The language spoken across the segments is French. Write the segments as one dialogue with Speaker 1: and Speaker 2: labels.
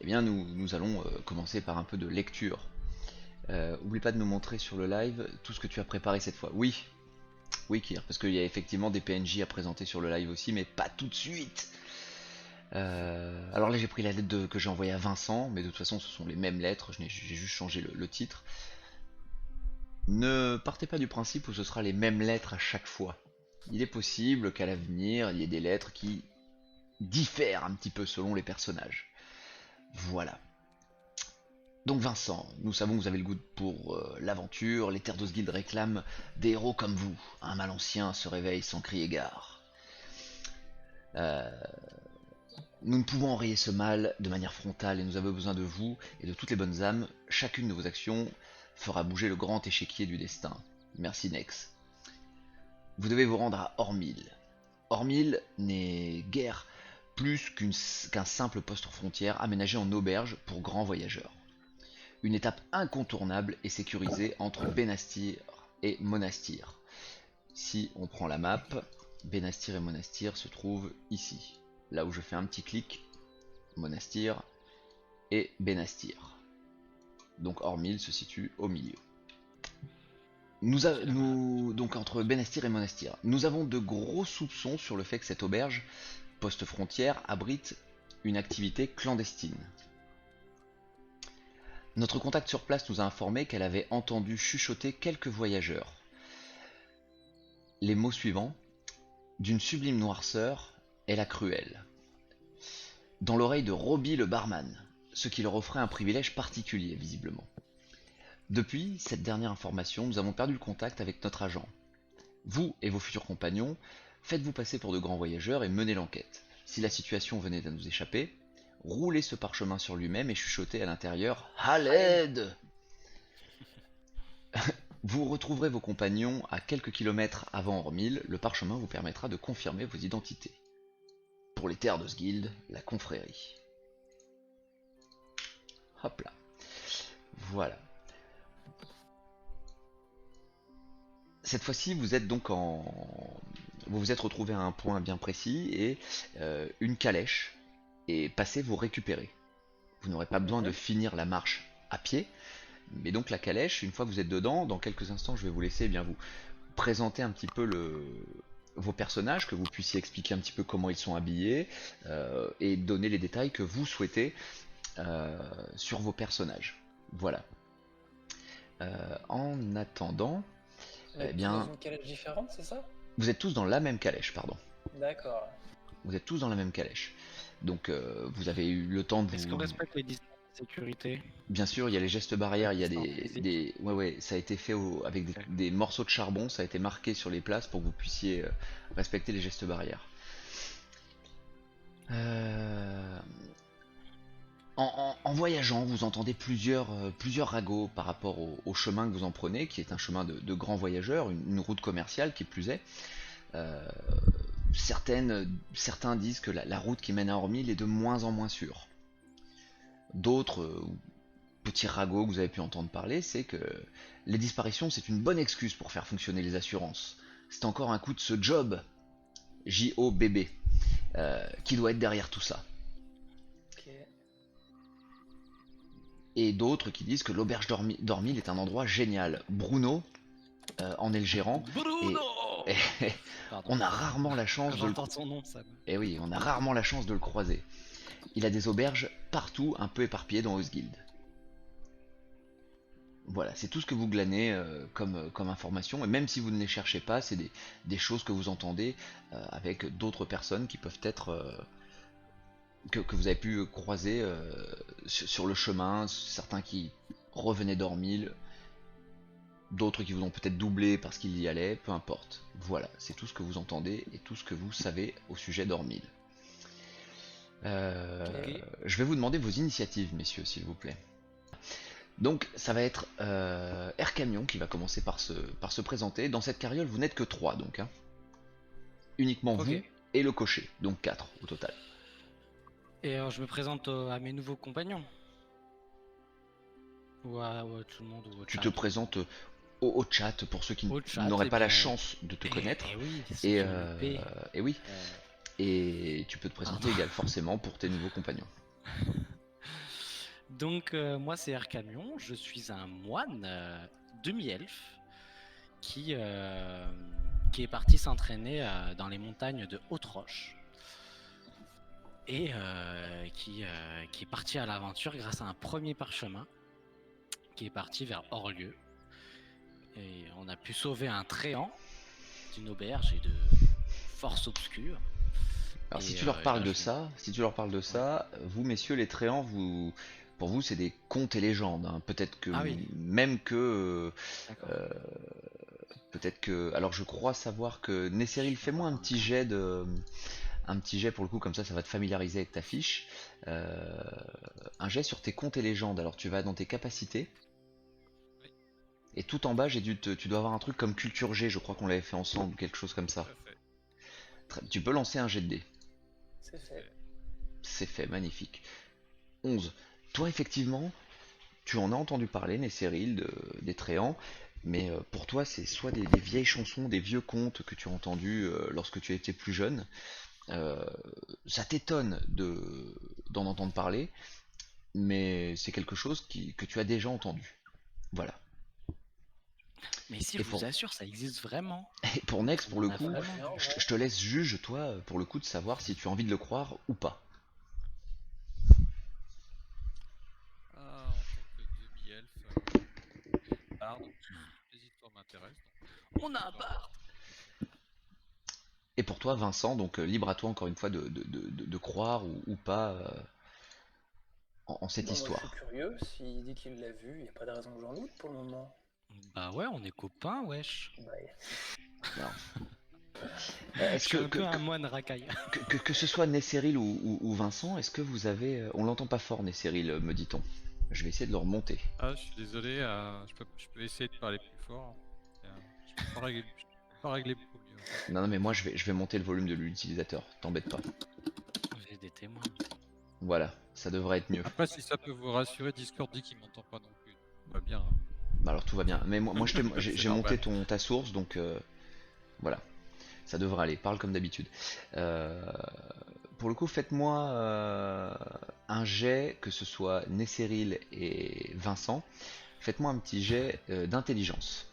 Speaker 1: eh bien nous allons commencer par un peu de lecture. Oublie pas de nous montrer sur le live tout ce que tu as préparé cette fois. Oui, oui Kir, parce qu'il y a effectivement des PNJ à présenter sur le live aussi, mais pas tout de suite. Alors là j'ai pris la lettre que j'ai envoyée à Vincent, mais de toute façon ce sont les mêmes lettres, j'ai juste changé le titre. Ne partez pas du principe où ce sera les mêmes lettres à chaque fois. Il est possible qu'à l'avenir il y ait des lettres qui diffèrent un petit peu selon les personnages. Voilà. Donc Vincent, nous savons que vous avez le goût pour l'aventure, les terres d'Osgiliath réclament des héros comme vous. Un mal ancien se réveille sans crier gare. Euh, nous ne pouvons enrayer ce mal de manière frontale et nous avons besoin de vous et de toutes les bonnes âmes. Chacune de vos actions fera bouger le grand échiquier du destin. Merci Nex. Vous devez vous rendre à Ormil. Ormil n'est guère plus qu'un simple poste frontière aménagé en auberge pour grands voyageurs. Une étape incontournable et sécurisée entre Benastir et Monastir. Si on prend la map, Benastir et Monastir se trouvent ici. Là où je fais un petit clic, Monastir et Benastir. Donc Ormil se situe au milieu. Donc entre Benastir et Monastir, nous avons de gros soupçons sur le fait que cette auberge, poste frontière, abrite une activité clandestine. Notre contact sur place nous a informé qu'elle avait entendu chuchoter quelques voyageurs. Les mots suivants: d'une sublime noirceur est la cruelle. Dans l'oreille de Roby le barman, ce qui leur offrait un privilège particulier visiblement. Depuis cette dernière information, nous avons perdu le contact avec notre agent. Vous et vos futurs compagnons, faites-vous passer pour de grands voyageurs et menez l'enquête. Si la situation venait à nous échapper, roulez ce parchemin sur lui-même et chuchotez à l'intérieur « À l'aide !» Vous retrouverez vos compagnons à quelques kilomètres avant Ormil, le parchemin vous permettra de confirmer vos identités. Pour les terres d'Osgiliath, la confrérie. Hop là. Voilà. Cette fois-ci, vous êtes donc vous vous êtes retrouvé à un point bien précis et une calèche est passée vous récupérer. Vous n'aurez pas besoin de finir la marche à pied, mais donc la calèche, une fois que vous êtes dedans, dans quelques instants, je vais vous laisser vous présenter un petit peu vos personnages, que vous puissiez expliquer un petit peu comment ils sont habillés et donner les détails que vous souhaitez sur vos personnages. Voilà. En attendant,
Speaker 2: On
Speaker 1: eh
Speaker 2: est tous dans
Speaker 1: bien,
Speaker 2: une calèche différente, c'est ça?
Speaker 1: vous êtes tous dans la même calèche, pardon.
Speaker 2: D'accord.
Speaker 1: Vous êtes tous dans la même calèche. Donc vous avez eu le temps de
Speaker 3: Est-ce qu'on
Speaker 1: vous...
Speaker 3: respecte les distances de sécurité?
Speaker 1: Bien sûr, il y a les gestes
Speaker 3: La
Speaker 1: barrières, il y a
Speaker 3: distance physique?
Speaker 1: Ouais, ça a été fait avec
Speaker 3: Ok.
Speaker 1: des morceaux de charbon, ça a été marqué sur les places pour que vous puissiez respecter les gestes barrières. Euh, en voyageant, vous entendez plusieurs ragots par rapport au chemin que vous en prenez, qui est un chemin de grands voyageurs, une route commerciale qui plus est. Euh, certains disent que la route qui mène à Ormil est de moins en moins sûre. D'autres, petits ragots que vous avez pu entendre parler, c'est que les disparitions, c'est une bonne excuse pour faire fonctionner les assurances. C'est encore un coup de ce job, J-O-B-B, qui doit être derrière tout ça.
Speaker 2: Ok.
Speaker 1: Et d'autres qui disent que l'auberge d'Ormil est un endroit génial. Bruno en est le gérant, et,
Speaker 3: Bruno!
Speaker 1: et
Speaker 3: Pardon.
Speaker 1: on a rarement la chance
Speaker 3: Quand
Speaker 1: de le...
Speaker 3: j'entends son nom, ça me...
Speaker 1: Et oui, on a rarement la chance de le croiser. Il a des auberges partout, un peu éparpillées dans Osgiliath. Voilà, c'est tout ce que vous glanez comme information, et même si vous ne les cherchez pas, c'est des choses que vous entendez avec d'autres personnes qui peuvent être que vous avez pu croiser sur le chemin, certains qui revenaient d'Ormil, d'autres qui vous ont peut-être doublé parce qu'ils y allaient, peu importe. Voilà, c'est tout ce que vous entendez et tout ce que vous savez au sujet d'Ormil.
Speaker 2: Ok.
Speaker 1: Je vais vous demander vos initiatives, messieurs, s'il vous plaît. Donc ça va être Air Camion qui va commencer par se présenter. Dans cette carriole, vous n'êtes que 3 donc. Hein. Uniquement vous
Speaker 2: Ok.
Speaker 1: et le cocher, donc 4 au total.
Speaker 3: Et je me présente à mes nouveaux compagnons. Ou à tout le monde, ou au
Speaker 1: Tu
Speaker 3: chat.
Speaker 1: te présentes au chat pour ceux qui
Speaker 3: Au chat,
Speaker 1: n'auraient
Speaker 3: et
Speaker 1: pas la
Speaker 3: bien,
Speaker 1: chance de te connaître.
Speaker 3: Et oui, ceux
Speaker 1: Et,
Speaker 3: qui ont loupé.
Speaker 1: et oui, et tu peux te présenter
Speaker 3: Pardon.
Speaker 1: également forcément pour tes nouveaux compagnons.
Speaker 3: Donc, moi, c'est Ercamion. Je suis un moine demi-elfe qui, euh, qui est parti s'entraîner dans les montagnes de Haute-Roche et qui est parti à l'aventure grâce à un premier parchemin qui est parti vers Orlieu. Et on a pu sauver un tréant d'une auberge et de forces obscures.
Speaker 1: Alors si
Speaker 3: Et,
Speaker 1: tu leur
Speaker 3: et
Speaker 1: parles
Speaker 3: là,
Speaker 1: de ça, si tu leur parles de ça, vous messieurs les Tréants, pour vous c'est des contes et légendes, hein. Peut-être que
Speaker 3: Ah oui,
Speaker 1: même que
Speaker 3: d'accord.
Speaker 1: euh, peut-être que, alors je crois savoir que Nesseril, fais-moi un petit jet pour le coup, comme ça va te familiariser avec ta fiche. Euh, un jet sur tes contes et légendes. Alors tu vas dans tes capacités.
Speaker 4: Oui,
Speaker 1: Et tout en bas, tu dois avoir un truc comme culture G, je crois qu'on l'avait fait ensemble, quelque chose comme ça.
Speaker 4: tout à fait.
Speaker 1: Tu peux lancer un jet de dés.
Speaker 2: C'est
Speaker 4: C'est
Speaker 2: fait.
Speaker 4: fait.
Speaker 1: C'est fait, magnifique. 11. Toi, effectivement, tu en as entendu parler, Nesseril, des Tréants, mais pour toi, c'est soit des vieilles chansons, des vieux contes que tu as entendus lorsque tu étais plus jeune. Euh, Ça t'étonne d'en entendre parler, mais c'est quelque chose que tu as déjà entendu. Voilà.
Speaker 3: Mais si,
Speaker 1: Et
Speaker 3: je vous
Speaker 1: pour,
Speaker 3: assure, ça existe vraiment.
Speaker 1: et pour Nex, pour
Speaker 3: On
Speaker 1: le
Speaker 3: en a
Speaker 1: coup,
Speaker 2: Très
Speaker 3: vraiment
Speaker 2: bien,
Speaker 3: vu.
Speaker 2: ouais.
Speaker 1: je te laisse juge, toi, pour le coup, de savoir si tu as envie de le croire ou pas.
Speaker 4: Ah, en tant que demi-elfe, barde, les histoires m'intéressent, donc
Speaker 3: On a un
Speaker 4: je leur
Speaker 3: bar.
Speaker 1: Et pour toi, Vincent, donc libre à toi encore une fois de croire ou pas en cette
Speaker 2: Bah, moi, je suis
Speaker 1: histoire.
Speaker 2: curieux. S'il dit qu'il l'a vu, il n'y a pas de raison que j'en doute pour le moment.
Speaker 3: Bah ouais, on est copains, wesh.
Speaker 2: Bah,
Speaker 1: Alors,
Speaker 3: Je
Speaker 1: est-ce
Speaker 3: suis un peu un moine racaille.
Speaker 1: que ce soit Nesseril ou Vincent, est-ce que vous avez... On l'entend pas fort, Nesseril, me dit-on. Je vais essayer de le remonter.
Speaker 4: Ah, je suis désolé, je peux essayer de parler plus fort. Je peux pas régler beaucoup mieux en fait.
Speaker 1: Non, non, mais moi je vais monter le volume de l'utilisateur, t'embête pas.
Speaker 3: J'ai des témoins.
Speaker 1: Voilà, ça devrait être mieux.
Speaker 4: Après, si ça peut vous rassurer, Discord dit qu'il m'entend pas non plus. Tout va bien, hein.
Speaker 1: Bah alors tout va bien. Mais moi
Speaker 4: C'est
Speaker 1: j'ai monté
Speaker 4: normal.
Speaker 1: ta source, donc voilà, ça devrait aller. Parle comme d'habitude. Euh, pour le coup, faites-moi un jet, que ce soit Nesseril et Vincent. Faites-moi un petit jet d'intelligence.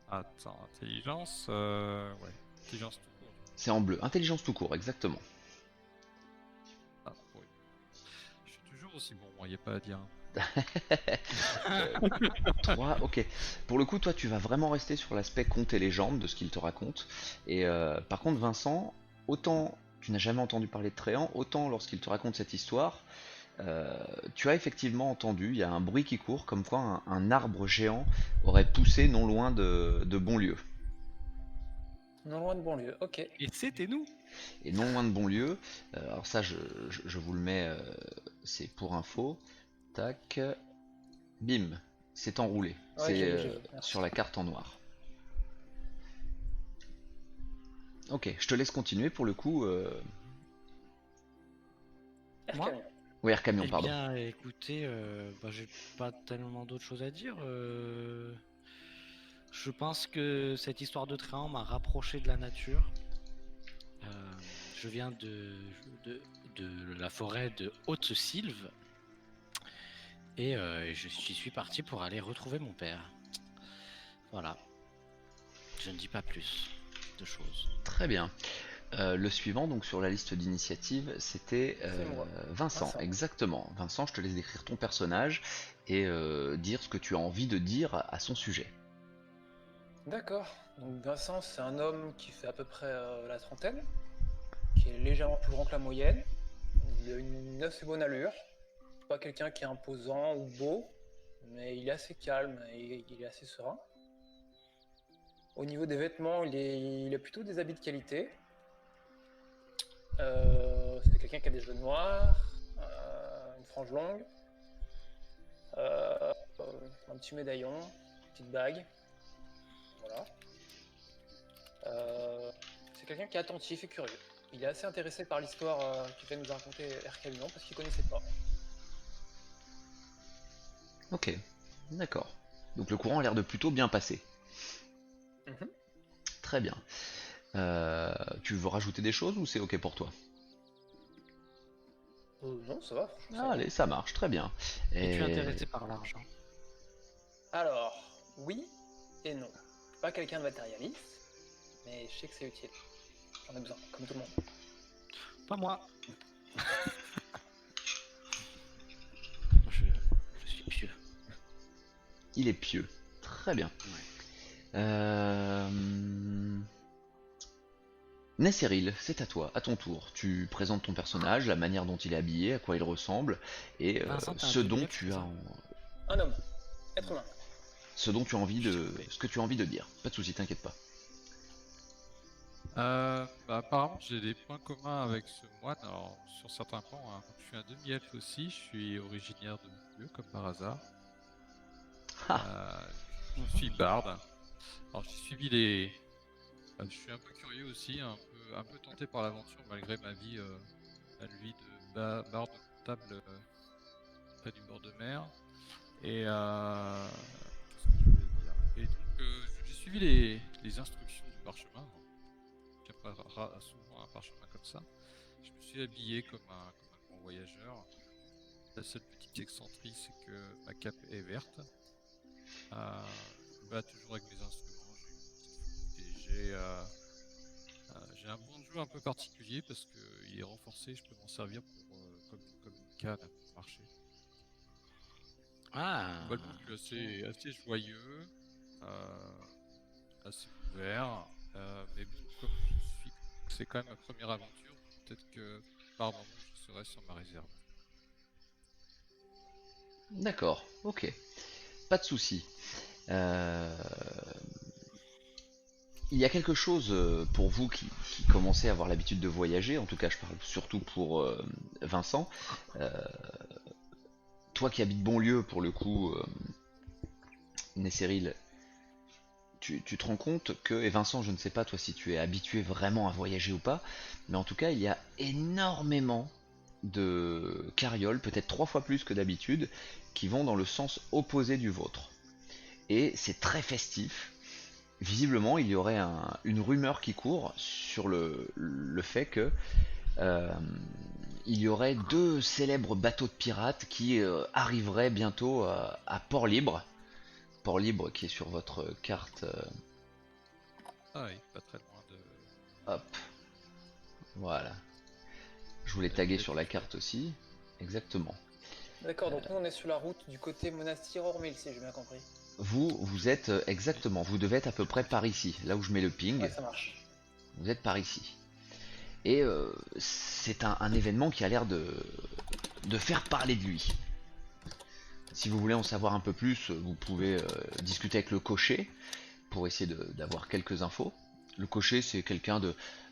Speaker 4: Attends, intelligence, ouais, intelligence tout court.
Speaker 1: C'est en bleu. Intelligence tout court, exactement.
Speaker 4: Ah, oui. Je suis toujours aussi bon, moi, y a pas à dire.
Speaker 1: 3, ok. Pour le coup, toi, tu vas vraiment rester sur l'aspect conte et légende de ce qu'il te raconte. Et par contre, Vincent, autant tu n'as jamais entendu parler de Tréant, autant lorsqu'il te raconte cette histoire, euh, tu as effectivement entendu, il y a un bruit qui court, comme quoi un arbre géant aurait poussé non loin de Bonlieu.
Speaker 2: non loin de banlieue. Ok.
Speaker 3: Et c'était nous.
Speaker 1: Et non loin de Bonlieu, alors ça, je vous le mets, c'est pour info. Tac, bim, c'est enroulé.
Speaker 2: Ouais,
Speaker 1: C'est
Speaker 2: j'ai vu. Merci.
Speaker 1: sur la carte en noir. Ok, je te laisse continuer pour le coup.
Speaker 3: Moi
Speaker 2: Camion.
Speaker 1: Oui, Camion,
Speaker 3: Eh
Speaker 1: pardon.
Speaker 3: bien, écoutez, bah, j'ai pas tellement d'autres choses à dire. Je pense que cette histoire de train m'a rapproché de la nature. Je viens de, de la forêt de Haute-Sylve et j'y suis parti pour aller retrouver mon père. Voilà, je ne dis pas plus de choses.
Speaker 1: Très bien. Le suivant, donc sur la liste d'initiative, c'était
Speaker 2: C'est moi.
Speaker 1: Vincent.
Speaker 2: Vincent.
Speaker 1: Exactement. Vincent, je te laisse décrire ton personnage et dire ce que tu as envie de dire à son sujet.
Speaker 2: D'accord. Donc Vincent, c'est un homme qui fait à peu près la trentaine, qui est légèrement plus grand que la moyenne. Il a une assez bonne allure. C'est pas quelqu'un qui est imposant ou beau, mais il est assez calme et il est assez serein. Au niveau des vêtements, il a plutôt des habits de qualité. C'est quelqu'un qui a des cheveux noirs, une frange longue, euh, un petit médaillon, une petite bague. Voilà. C'est quelqu'un qui est attentif et curieux. Il est assez intéressé par l'histoire que vient nous raconter Ercamion parce qu'il connaissait pas.
Speaker 1: Ok, d'accord. Donc le courant a l'air de plutôt bien passer.
Speaker 2: Mhm.
Speaker 1: Très bien. Tu veux rajouter des choses ou c'est ok pour toi?
Speaker 2: Non, ça va, franchement, ça
Speaker 1: Ah,
Speaker 2: va.
Speaker 1: allez, ça marche, très bien.
Speaker 3: Es-tu intéressé par l'argent?
Speaker 2: Alors, oui et non. Je suis pas quelqu'un de matérialiste, mais je sais que c'est utile. J'en ai besoin, comme tout le monde.
Speaker 3: Pas moi. Je, je suis pieux.
Speaker 1: Il est pieux. Très bien.
Speaker 3: Ouais.
Speaker 1: Nesseril, c'est à toi, à ton tour. Tu présentes ton personnage, la manière dont il est habillé, à quoi il ressemble, et
Speaker 3: Vincent, t'as un
Speaker 1: ce dont
Speaker 3: demi-elfe,
Speaker 1: tu
Speaker 3: c'est
Speaker 1: as
Speaker 3: ça?
Speaker 2: Un homme, être humain.
Speaker 1: ce dont tu as envie
Speaker 3: Je t'ai
Speaker 1: de,
Speaker 3: coupé.
Speaker 1: ce que tu as envie de dire. Pas de souci, t'inquiète pas.
Speaker 4: Apparemment, j'ai des points communs avec ce moine. Alors, sur certains plans, hein. Je suis un demi-elfe aussi. Je suis originaire de Dieu, comme par hasard.
Speaker 1: Ah,
Speaker 4: Je suis barde. Alors, j'ai suivi les. Je suis un peu curieux aussi, un peu tenté par l'aventure malgré ma vie de barde notable près du bord de mer. Et qu'est-ce que je voulais dire? Et donc, j'ai suivi les instructions du parchemin. Qui apparaîtra souvent un parchemin comme ça. Je me suis habillé comme un grand voyageur. La seule petite excentrique, c'est que ma cape est verte. Je me bats toujours avec mes instruments. J'ai un point de jeu un peu particulier parce qu'il est renforcé. Je peux m'en servir comme une canne pour marcher.
Speaker 3: Ah,
Speaker 4: Voilà, donc assez joyeux, euh, assez ouvert. Mais bon, comme c'est quand même ma première aventure, peut-être que par moment je serai sur ma réserve.
Speaker 1: d'accord, ok. Pas de souci. Euh, Il y a quelque chose pour vous qui commencez à avoir l'habitude de voyager, en tout cas je parle surtout pour Vincent. Euh, Toi qui habites Bonlieu pour le coup, Nesseril, tu te rends compte que, et Vincent je ne sais pas toi si tu es habitué vraiment à voyager ou pas, mais en tout cas il y a énormément de carrioles, peut-être 3 fois plus que d'habitude, qui vont dans le sens opposé du vôtre. Et c'est très festif. Visiblement, il y aurait une rumeur qui court sur le fait que euh, il y aurait 2 célèbres bateaux de pirates qui arriveraient bientôt à Port-Libre. Port-Libre qui est sur votre carte.
Speaker 4: Ah oui, pas très loin de
Speaker 1: Hop, voilà. Je voulais
Speaker 4: la ville
Speaker 1: taguer sur la
Speaker 4: habituelle.
Speaker 1: carte aussi. Exactement.
Speaker 2: D'accord, donc nous on est sur la route du côté monastère Ormil, si j'ai bien compris.
Speaker 1: Vous êtes
Speaker 4: Oui.
Speaker 1: exactement, vous devez être à peu près par ici, là où je mets le
Speaker 2: Ouais,
Speaker 1: ping.
Speaker 2: ça marche.
Speaker 1: Vous êtes par ici. Et c'est un événement qui a l'air de faire parler de lui. Si vous voulez en savoir un peu plus, vous pouvez discuter avec le cocher pour essayer d'avoir quelques infos. Le cocher, c'est quelqu'un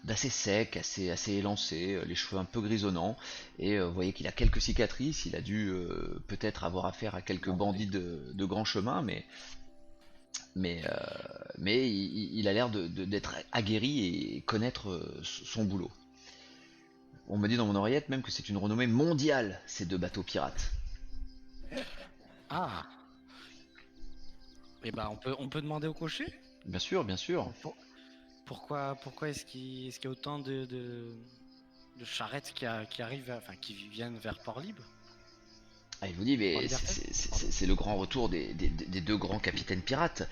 Speaker 1: d'assez sec, assez élancé, les cheveux un peu grisonnants, et vous voyez qu'il a quelques cicatrices. Il a dû peut-être avoir affaire à quelques bandits de grand chemin, mais, euh, mais il a l'air d'être aguerri et connaître son boulot. On me dit dans mon oreillette même que c'est une renommée mondiale, ces 2 bateaux pirates.
Speaker 3: ah. Eh ben, on peut demander au cocher?
Speaker 1: Bien sûr, bien sûr.
Speaker 3: Pour- pourquoi est-ce qu'il y a autant de charrettes qui arrivent, enfin, qui viennent vers Port-Libre?
Speaker 1: Ah, il vous dit, mais
Speaker 3: Port-Liberté? Pardon.
Speaker 1: c'est le grand retour des 2 grands capitaines pirates.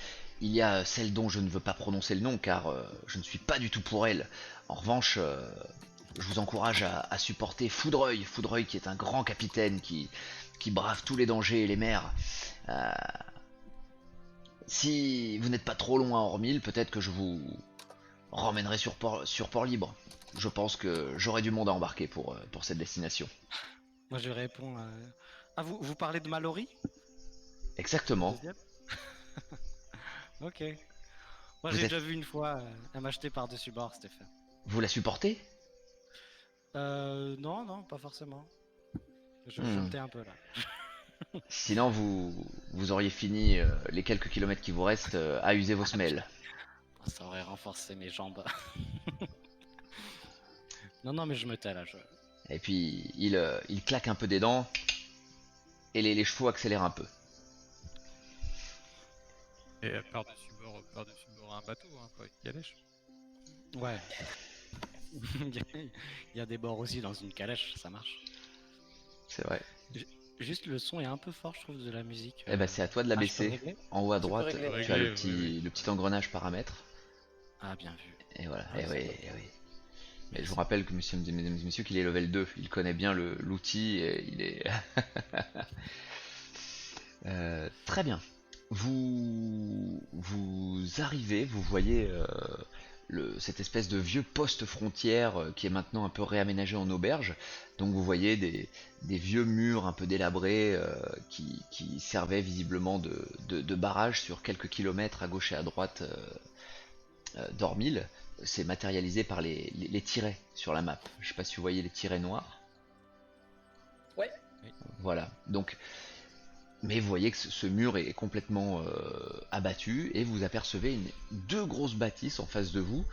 Speaker 1: Il y a celle dont je ne veux pas prononcer le nom car je ne suis pas du tout pour elle. En revanche, je vous encourage à supporter Foudreuil. Foudreuil qui est un grand capitaine qui brave tous les dangers et les mers. Euh, Si vous n'êtes pas trop loin à Ormil, peut-être que je vous ramènerai sur Port-Libre. Je pense que j'aurai du monde à embarquer pour cette destination.
Speaker 3: Moi, je réponds. Ah, vous parlez de Mallory, le
Speaker 1: Exactement.
Speaker 3: deuxième? Ok. Moi,
Speaker 1: Vous
Speaker 3: j'ai
Speaker 1: êtes,
Speaker 3: déjà vu une fois, elle m'a jeté par-dessus bord, Stéphane.
Speaker 1: vous la supportez?
Speaker 3: Non, non, pas forcément. Je me
Speaker 1: Hmm.
Speaker 3: tais un peu là.
Speaker 1: Sinon, vous auriez fini les quelques kilomètres qui vous restent à user vos semelles.
Speaker 3: Ça aurait renforcé mes jambes. Non, non, mais je me tais là.
Speaker 1: Et puis, il claque un peu des dents et les chevaux accélèrent un peu.
Speaker 4: Et par-dessus bord un bateau, hein, pas une calèche.
Speaker 3: Ouais. Il y a des bords aussi dans une calèche, ça marche.
Speaker 1: c'est vrai.
Speaker 3: Juste le son est un peu fort, je trouve, de la musique.
Speaker 1: Eh ben, c'est à toi de la
Speaker 3: Ah, je peux
Speaker 1: baisser.
Speaker 3: régler?
Speaker 1: En haut à
Speaker 2: Tu peux
Speaker 1: droite,
Speaker 2: régler,
Speaker 1: tu as
Speaker 4: oui. Régler,
Speaker 1: le petit engrenage paramètres.
Speaker 3: Ah, bien vu.
Speaker 1: Et voilà,
Speaker 3: Ah,
Speaker 1: et
Speaker 3: c'est
Speaker 1: oui,
Speaker 3: top.
Speaker 1: et oui. Mais je vous
Speaker 3: Merci.
Speaker 1: rappelle que monsieur, mesdames et messieurs, qu'il est level 2. Il connaît bien l'outil et il est. Très bien. Vous arrivez, vous voyez cette espèce de vieux poste frontière qui est maintenant un peu réaménagé en auberge. Donc vous voyez des vieux murs un peu délabrés qui servaient visiblement de barrage sur quelques kilomètres à gauche et à droite d'Ormil. C'est matérialisé par les tirets sur la map. Je sais pas si vous voyez les tirets noirs.
Speaker 2: Ouais.
Speaker 1: Voilà. Donc mais vous voyez que ce mur est complètement abattu et vous apercevez deux grosses bâtisses en face de vous,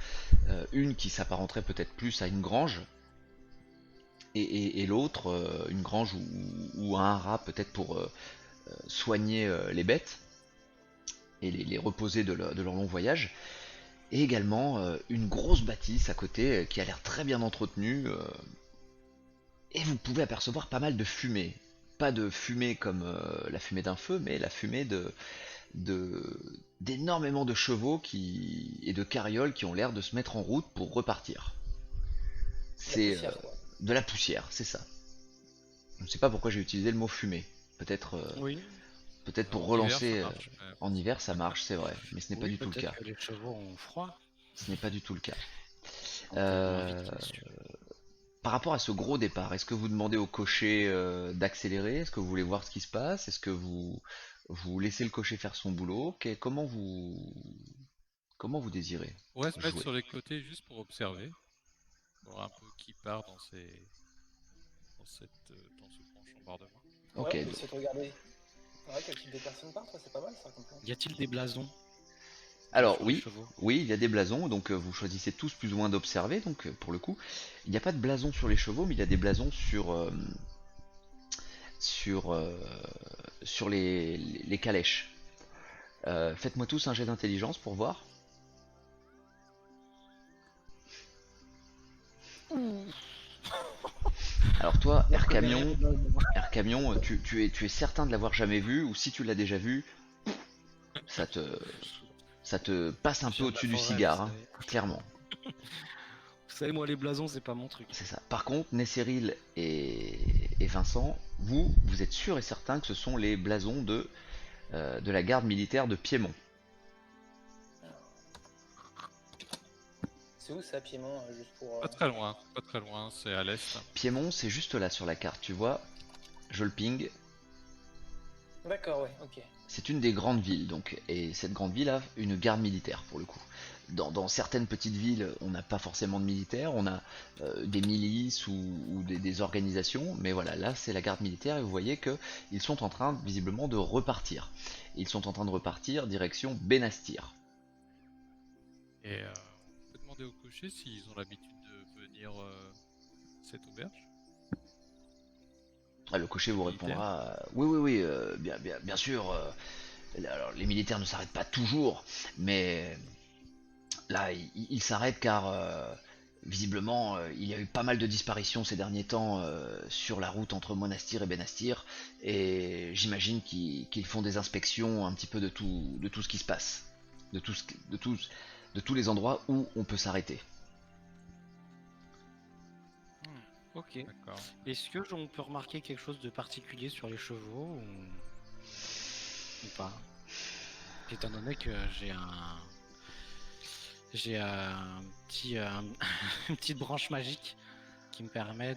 Speaker 1: une qui s'apparenterait peut-être plus à une grange et l'autre une grange ou un haras peut-être pour soigner les bêtes et les reposer de leur long voyage. Et également une grosse bâtisse à côté qui a l'air très bien entretenue et vous pouvez apercevoir pas mal de fumée. Pas de fumée comme la fumée d'un feu, mais la fumée d'énormément de chevaux et de carrioles qui ont l'air de se mettre en route pour repartir.
Speaker 2: La
Speaker 1: C'est
Speaker 2: poussière, quoi.
Speaker 1: de la poussière, c'est ça. Je ne sais pas pourquoi j'ai utilisé le mot fumée. Peut-être
Speaker 3: Oui.
Speaker 1: peut-être pour
Speaker 4: En hiver, ça
Speaker 1: relancer
Speaker 4: marche.
Speaker 1: en hiver ça marche, c'est vrai, mais ce n'est pas
Speaker 3: Oui,
Speaker 1: du tout le cas.
Speaker 3: peut-être que les chevaux ont froid.
Speaker 1: Ce n'est pas du tout le cas.
Speaker 3: Ou peut-être moins
Speaker 1: Euh,
Speaker 3: vite, messieurs.
Speaker 1: Par rapport à ce gros départ, est-ce que vous demandez au cocher d'accélérer? Est-ce que vous voulez voir ce qui se passe? Est-ce que vous laissez le cocher faire son boulot? Comment vous désirez
Speaker 4: On pourrait se mettre
Speaker 1: jouer?
Speaker 4: sur les côtés juste pour observer, voir un peu qui part dans ce grand chambardement.
Speaker 1: Ok,
Speaker 2: Ouais, on peut essayer de regarder. Ouais, quel type de personnes partent, ouais, c'est pas mal ça comme plan.
Speaker 3: Y a-t-il des blasons
Speaker 1: alors
Speaker 3: sur les
Speaker 1: oui,
Speaker 3: chevaux?
Speaker 1: oui, il y a des blasons, donc vous choisissez tous plus ou moins d'observer, donc pour le coup, il n'y a pas de blason sur les chevaux, mais il y a des blasons sur, euh, sur les calèches. Faites-moi tous un jet d'intelligence pour voir. Alors toi,
Speaker 3: Je
Speaker 1: Air
Speaker 3: connais rien
Speaker 1: Camion,
Speaker 3: au blason.
Speaker 1: Air Camion, tu es certain de l'avoir jamais vu, ou si tu l'as déjà vu, ça te, ça te passe un
Speaker 3: Je
Speaker 1: peu
Speaker 3: viens de la
Speaker 1: au-dessus du
Speaker 3: forêt,
Speaker 1: cigare,
Speaker 3: vous
Speaker 1: hein,
Speaker 3: savez.
Speaker 1: clairement.
Speaker 3: Vous savez, moi, les blasons, c'est pas mon truc.
Speaker 1: C'est ça. Par contre, Nesseril et Vincent, vous êtes sûr et certain que ce sont les blasons de la garde militaire de Piémont.
Speaker 2: C'est où ça, Piémont, juste pour.
Speaker 4: Pas très loin, c'est à l'est.
Speaker 1: Piémont, c'est juste là sur la carte, tu vois. Je le ping.
Speaker 2: D'accord, ouais, ok.
Speaker 1: C'est une des grandes villes, donc, et cette grande ville a une garde militaire pour le coup. Dans certaines petites villes, on n'a pas forcément de militaires, on a des milices ou des organisations, mais voilà, là c'est la garde militaire et vous voyez que ils sont en train visiblement de repartir. Ils sont en train de repartir direction Benastir.
Speaker 4: Et on peut demander au cocher s'ils ont l'habitude de venir cette auberge.
Speaker 1: Ah, le cocher vous
Speaker 4: Militaire.
Speaker 1: répondra oui, oui, oui, bien sûr. Alors, les militaires ne s'arrêtent pas toujours, mais là, ils s'arrêtent car visiblement, il y a eu pas mal de disparitions ces derniers temps sur la route entre Monastir et Benastir, et j'imagine qu'ils font des inspections un petit peu de tout ce qui se passe, de tous les endroits où on peut s'arrêter.
Speaker 3: Ok.
Speaker 4: D'accord.
Speaker 3: Est-ce que on peut remarquer quelque chose de particulier sur les chevaux ou pas? Étant donné que j'ai un petit une petite branche magique qui me permet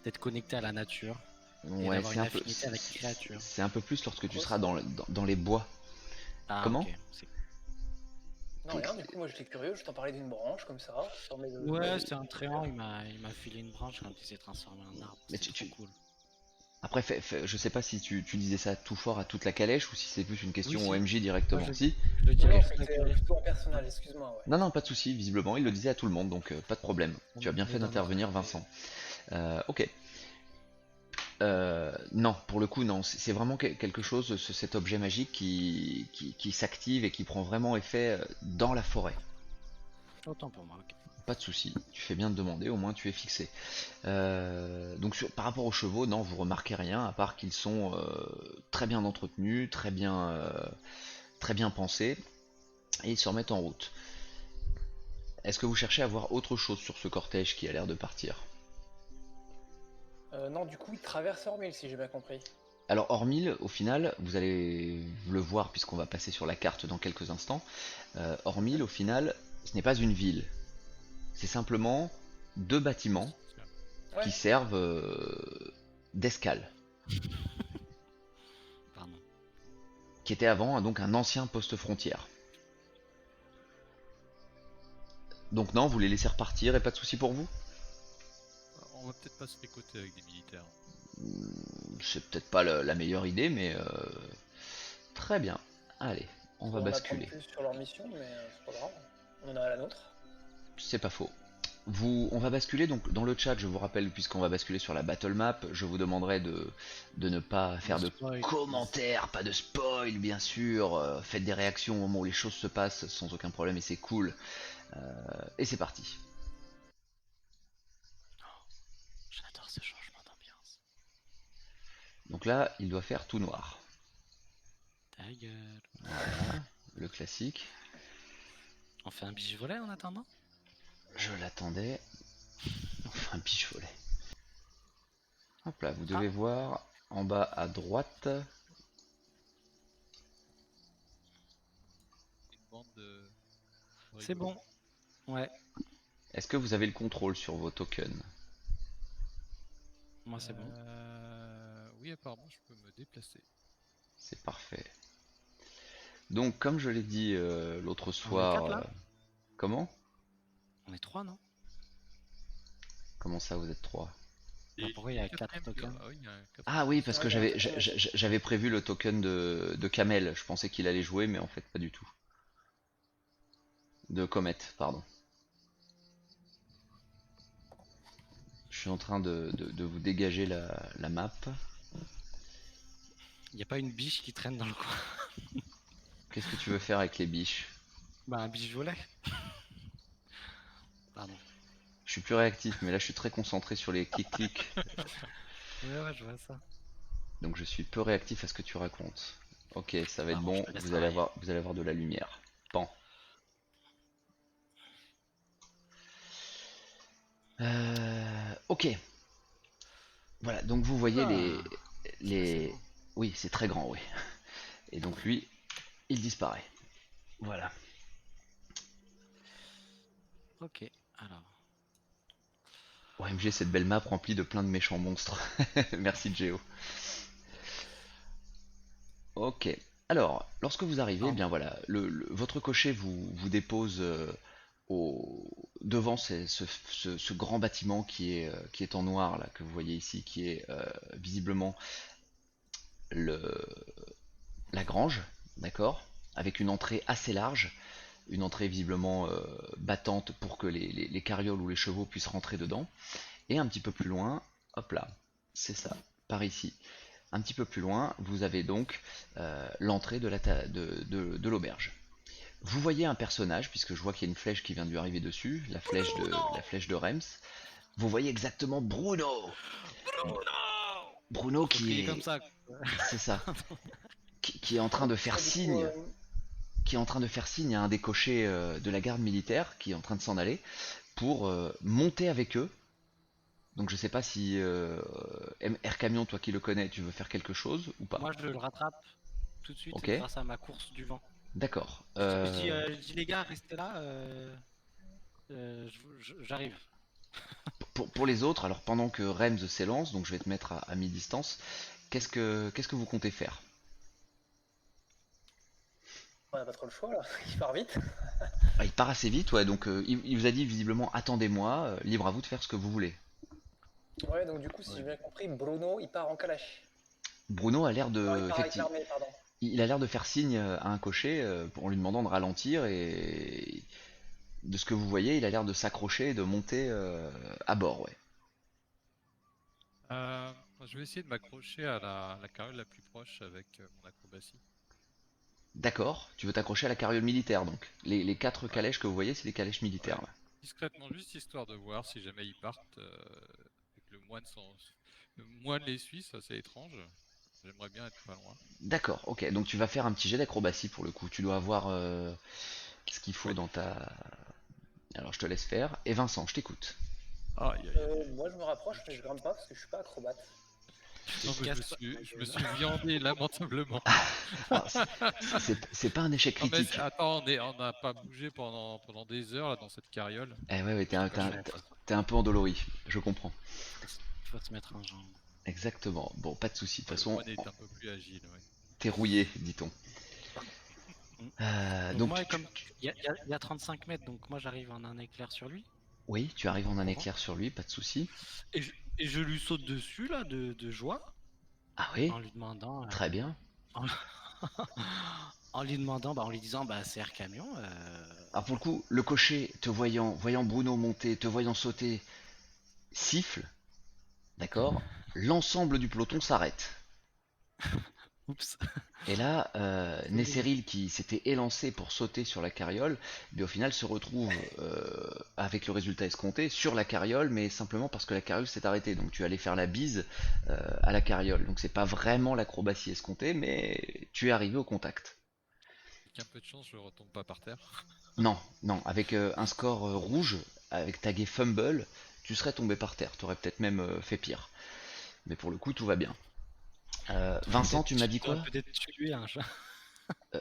Speaker 3: d'être connecté à la nature et
Speaker 1: Ouais,
Speaker 3: d'avoir une affinité avec les créatures.
Speaker 1: c'est un peu plus lorsque tu seras dans les bois.
Speaker 3: Ah,
Speaker 1: Comment?
Speaker 3: ok.
Speaker 2: Non, rien, du coup, moi j'étais curieux, je t'en parlais d'une branche comme ça.
Speaker 3: Ouais, c'est un tréant, il m'a filé une branche quand il s'est transformé en arbre.
Speaker 1: Mais
Speaker 3: C'est trop cool.
Speaker 1: Après, je sais pas si tu disais ça tout fort à toute la calèche ou si c'est plus une question
Speaker 3: Oui, si.
Speaker 1: au MJ directement.
Speaker 3: Moi,
Speaker 1: Si?
Speaker 3: Je le
Speaker 2: Non,
Speaker 3: dirais
Speaker 2: non,
Speaker 3: toute la
Speaker 2: c'était
Speaker 3: calèche.
Speaker 2: plutôt en personnel, excuse-moi, ouais.
Speaker 1: Non, non, pas de souci. Visiblement, il le disait à tout le monde, donc pas de problème. Tu as bien
Speaker 3: Mais
Speaker 1: fait
Speaker 3: dans
Speaker 1: d'intervenir,
Speaker 3: notre-
Speaker 1: Vincent. Ok. Non, pour le coup, non. C'est vraiment quelque chose, cet objet magique qui s'active et qui prend vraiment effet dans la forêt.
Speaker 3: Autant pour moi, ok.
Speaker 1: pas de souci. Tu fais bien de demander, au moins tu es fixé. Donc par rapport aux chevaux, non, vous remarquez rien, à part qu'ils sont très bien entretenus, très bien pensés, et ils se remettent en route. Est-ce que vous cherchez à voir autre chose sur ce cortège qui a l'air de partir?
Speaker 2: Non, du coup, il traverse Ormil, si j'ai bien compris.
Speaker 1: Alors Ormil, au final, vous allez le voir puisqu'on va passer sur la carte dans quelques instants. Ormil, au final, ce n'est pas une ville. C'est simplement deux bâtiments
Speaker 2: Ouais.
Speaker 1: qui servent d'escale,
Speaker 3: Pardon.
Speaker 1: qui était avant donc un ancien poste frontière. Donc non, vous les laissez repartir et pas de souci pour vous?
Speaker 4: On va peut-être pas se fricoter avec des militaires.
Speaker 1: C'est peut-être pas la meilleure idée, mais très bien. Allez, on va
Speaker 2: On apprend
Speaker 1: basculer.
Speaker 2: plus sur leur mission, mais c'est pas grave. On en a la nôtre.
Speaker 1: C'est pas faux. On va basculer donc dans le chat, je vous rappelle, puisqu'on va basculer sur la battle map, je vous demanderai de ne pas faire de
Speaker 3: Spoil.
Speaker 1: commentaires, pas de spoil bien sûr, faites des réactions au moment où les choses se passent sans aucun problème et c'est cool. Et c'est parti.
Speaker 3: J'adore ce changement d'ambiance.
Speaker 1: Donc là, il doit faire tout noir.
Speaker 3: Ta gueule.
Speaker 1: Voilà, le classique.
Speaker 3: On fait un biche volet en attendant?
Speaker 1: Je l'attendais. Enfin, un biche volet. Hop là, vous devez voir en bas à droite.
Speaker 4: Une bande de...
Speaker 3: C'est bon. Ouais,
Speaker 1: Est-ce que vous avez le contrôle sur vos tokens?
Speaker 3: moi c'est bon.
Speaker 4: Oui, apparemment, je peux me déplacer.
Speaker 1: C'est parfait. Donc, comme je l'ai dit l'autre
Speaker 3: On est
Speaker 1: soir...
Speaker 3: 4 là
Speaker 1: Comment?
Speaker 3: On est 3 non?
Speaker 1: Comment ça, vous êtes 3?
Speaker 3: Bah, pourquoi il y a 4
Speaker 4: Quatrième
Speaker 3: tokens?
Speaker 4: Ah oui, il y a un quatrième.
Speaker 1: Ah oui, parce
Speaker 2: Ouais,
Speaker 1: que
Speaker 2: il y a un token.
Speaker 1: j'avais prévu le token de Kamel. Je pensais qu'il allait jouer, mais en fait, pas du tout. De Comet, pardon. Je suis en train de vous dégager la map.
Speaker 3: Il n'y a pas une biche qui traîne dans le coin.
Speaker 1: Qu'est-ce que tu veux faire avec les biches?
Speaker 3: Bah un biche volet. Pardon.
Speaker 1: Je suis plus réactif, mais là je suis très concentré sur les clics-clics.
Speaker 3: Ouais, je vois ça.
Speaker 1: Donc je suis peu réactif à ce que tu racontes. Ok, ça va être
Speaker 3: Pardon, je
Speaker 1: bon,
Speaker 3: te laisse
Speaker 1: vous allez
Speaker 3: travailler.
Speaker 1: avoir de la lumière. Pan. Ok. Voilà, donc vous voyez les... Oui, c'est très grand, oui. Et donc lui, il disparaît. Voilà.
Speaker 3: Ok, alors.
Speaker 1: OMG, cette belle map remplie de plein de méchants monstres. Merci Géo. Ok. Alors, lorsque vous arrivez, eh
Speaker 3: Pardon.
Speaker 1: bien voilà, votre cocher vous dépose devant ce grand bâtiment qui est en noir là que vous voyez ici, qui est visiblement le, la grange, d'accord, avec une entrée assez large, une entrée visiblement battante pour que les carrioles ou les chevaux puissent rentrer dedans. Et un petit peu plus loin, hop là, c'est ça, par ici. Un petit peu plus loin, vous avez donc l'entrée de l'auberge. Vous voyez un personnage, puisque je vois qu'il y a une flèche qui vient de lui arriver dessus, la flèche de Rems. Vous voyez exactement Bruno. Bruno
Speaker 3: Faut crier
Speaker 1: qui
Speaker 3: comme
Speaker 1: est,
Speaker 3: ça.
Speaker 1: c'est ça, qui est en train de faire
Speaker 2: Et du coup,
Speaker 1: signe, qui est en train de faire signe à un des cochers de la garde militaire qui est en train de s'en aller pour monter avec eux. Donc je sais pas si Air Camion, toi qui le connais, tu veux faire quelque chose ou pas.
Speaker 3: Moi je le rattrape tout de suite
Speaker 1: Ok,
Speaker 3: grâce à ma course du vent.
Speaker 1: d'accord.
Speaker 3: Je dis les gars, restez là. J'arrive.
Speaker 1: Pour les autres, alors pendant que Rems s'élance, donc je vais te mettre à mi-distance, qu'est-ce que vous comptez faire?
Speaker 2: on a pas trop le choix là. Il part vite.
Speaker 1: Ah, il part assez vite, ouais, donc il vous a dit visiblement attendez-moi, libre à vous de faire ce que vous voulez.
Speaker 2: Ouais, donc du coup, si
Speaker 3: Ouais.
Speaker 2: j'ai bien compris, Bruno, il part en calèche.
Speaker 1: Bruno a l'air
Speaker 2: Non, il
Speaker 1: de,
Speaker 2: part avec
Speaker 1: effectivement,
Speaker 2: l'armée, pardon.
Speaker 1: il a l'air de faire signe à un cocher en lui demandant de ralentir et de ce que vous voyez, il a l'air de s'accrocher et de monter à bord, ouais.
Speaker 4: Je vais essayer de m'accrocher à la carriole la plus proche avec mon acrobatie.
Speaker 1: D'accord, tu veux t'accrocher à la carriole militaire donc. Les quatre
Speaker 4: Ouais,
Speaker 1: calèches que vous voyez, c'est des calèches
Speaker 4: ouais.
Speaker 1: militaires. Ouais.
Speaker 4: discrètement, juste histoire de voir si jamais ils partent, et que le moine les suit, ça c'est étrange. J'aimerais bien être pas loin.
Speaker 1: D'accord, ok, donc tu vas faire un petit jet d'acrobatie pour le coup. Tu dois avoir ce qu'il faut
Speaker 4: Ouais.
Speaker 1: dans ta. Alors je te laisse faire. Et Vincent, je t'écoute.
Speaker 4: Aïe, aïe, aïe.
Speaker 2: Moi, je me rapproche, mais je grimpe pas parce que je suis pas acrobate.
Speaker 4: Non, mais
Speaker 3: Casse pas la
Speaker 4: je me
Speaker 3: gueule.
Speaker 4: suis viandé lamentablement.
Speaker 1: Alors, c'est pas un échec
Speaker 4: Non, mais
Speaker 1: critique.
Speaker 4: attends, on n'a pas bougé pendant des heures là dans cette carriole.
Speaker 1: Eh ouais, ouais,
Speaker 4: J'étais pas chaud.
Speaker 3: Ouais,
Speaker 1: t'es un peu endolori, je comprends.
Speaker 3: faut se mettre en jambe.
Speaker 1: Exactement. Bon, pas de souci. De toute
Speaker 4: Le
Speaker 1: façon,
Speaker 4: moine est un peu plus agile, ouais.
Speaker 1: t'es rouillé, dit-on.
Speaker 3: Mm. Donc
Speaker 1: Donc,
Speaker 3: moi, comme il y a 35 mètres, donc moi j'arrive en un éclair sur lui.
Speaker 1: oui, tu arrives en un
Speaker 3: Courant.
Speaker 1: éclair sur lui, pas de souci.
Speaker 3: Et je lui saute dessus là de joie
Speaker 1: Ah oui,
Speaker 3: en lui demandant,
Speaker 1: très bien.
Speaker 3: en, en lui demandant, en lui disant, bah c'est Air Camion.
Speaker 1: Alors pour le coup, le cocher, voyant Bruno monter, te voyant sauter, siffle, d'accord? L'ensemble du peloton s'arrête.
Speaker 3: Oups.
Speaker 1: Et là,
Speaker 3: Désolé.
Speaker 1: Nesseril qui s'était élancé pour sauter sur la carriole, mais au final se retrouve avec le résultat escompté sur la carriole, mais simplement parce que la carriole s'est arrêtée. Donc tu allais faire la bise à la carriole. Donc c'est pas vraiment l'acrobatie escomptée, mais tu es arrivé au contact.
Speaker 4: Avec un peu de chance, je retombe pas par terre.
Speaker 1: Non, non, avec un score rouge, avec tagué fumble, tu serais tombé par terre. Tu aurais peut-être même fait pire. Mais pour le coup, tout va bien. Vincent, tu m'as dit
Speaker 3: T'aurais
Speaker 1: quoi?
Speaker 3: peut-être tué un chat.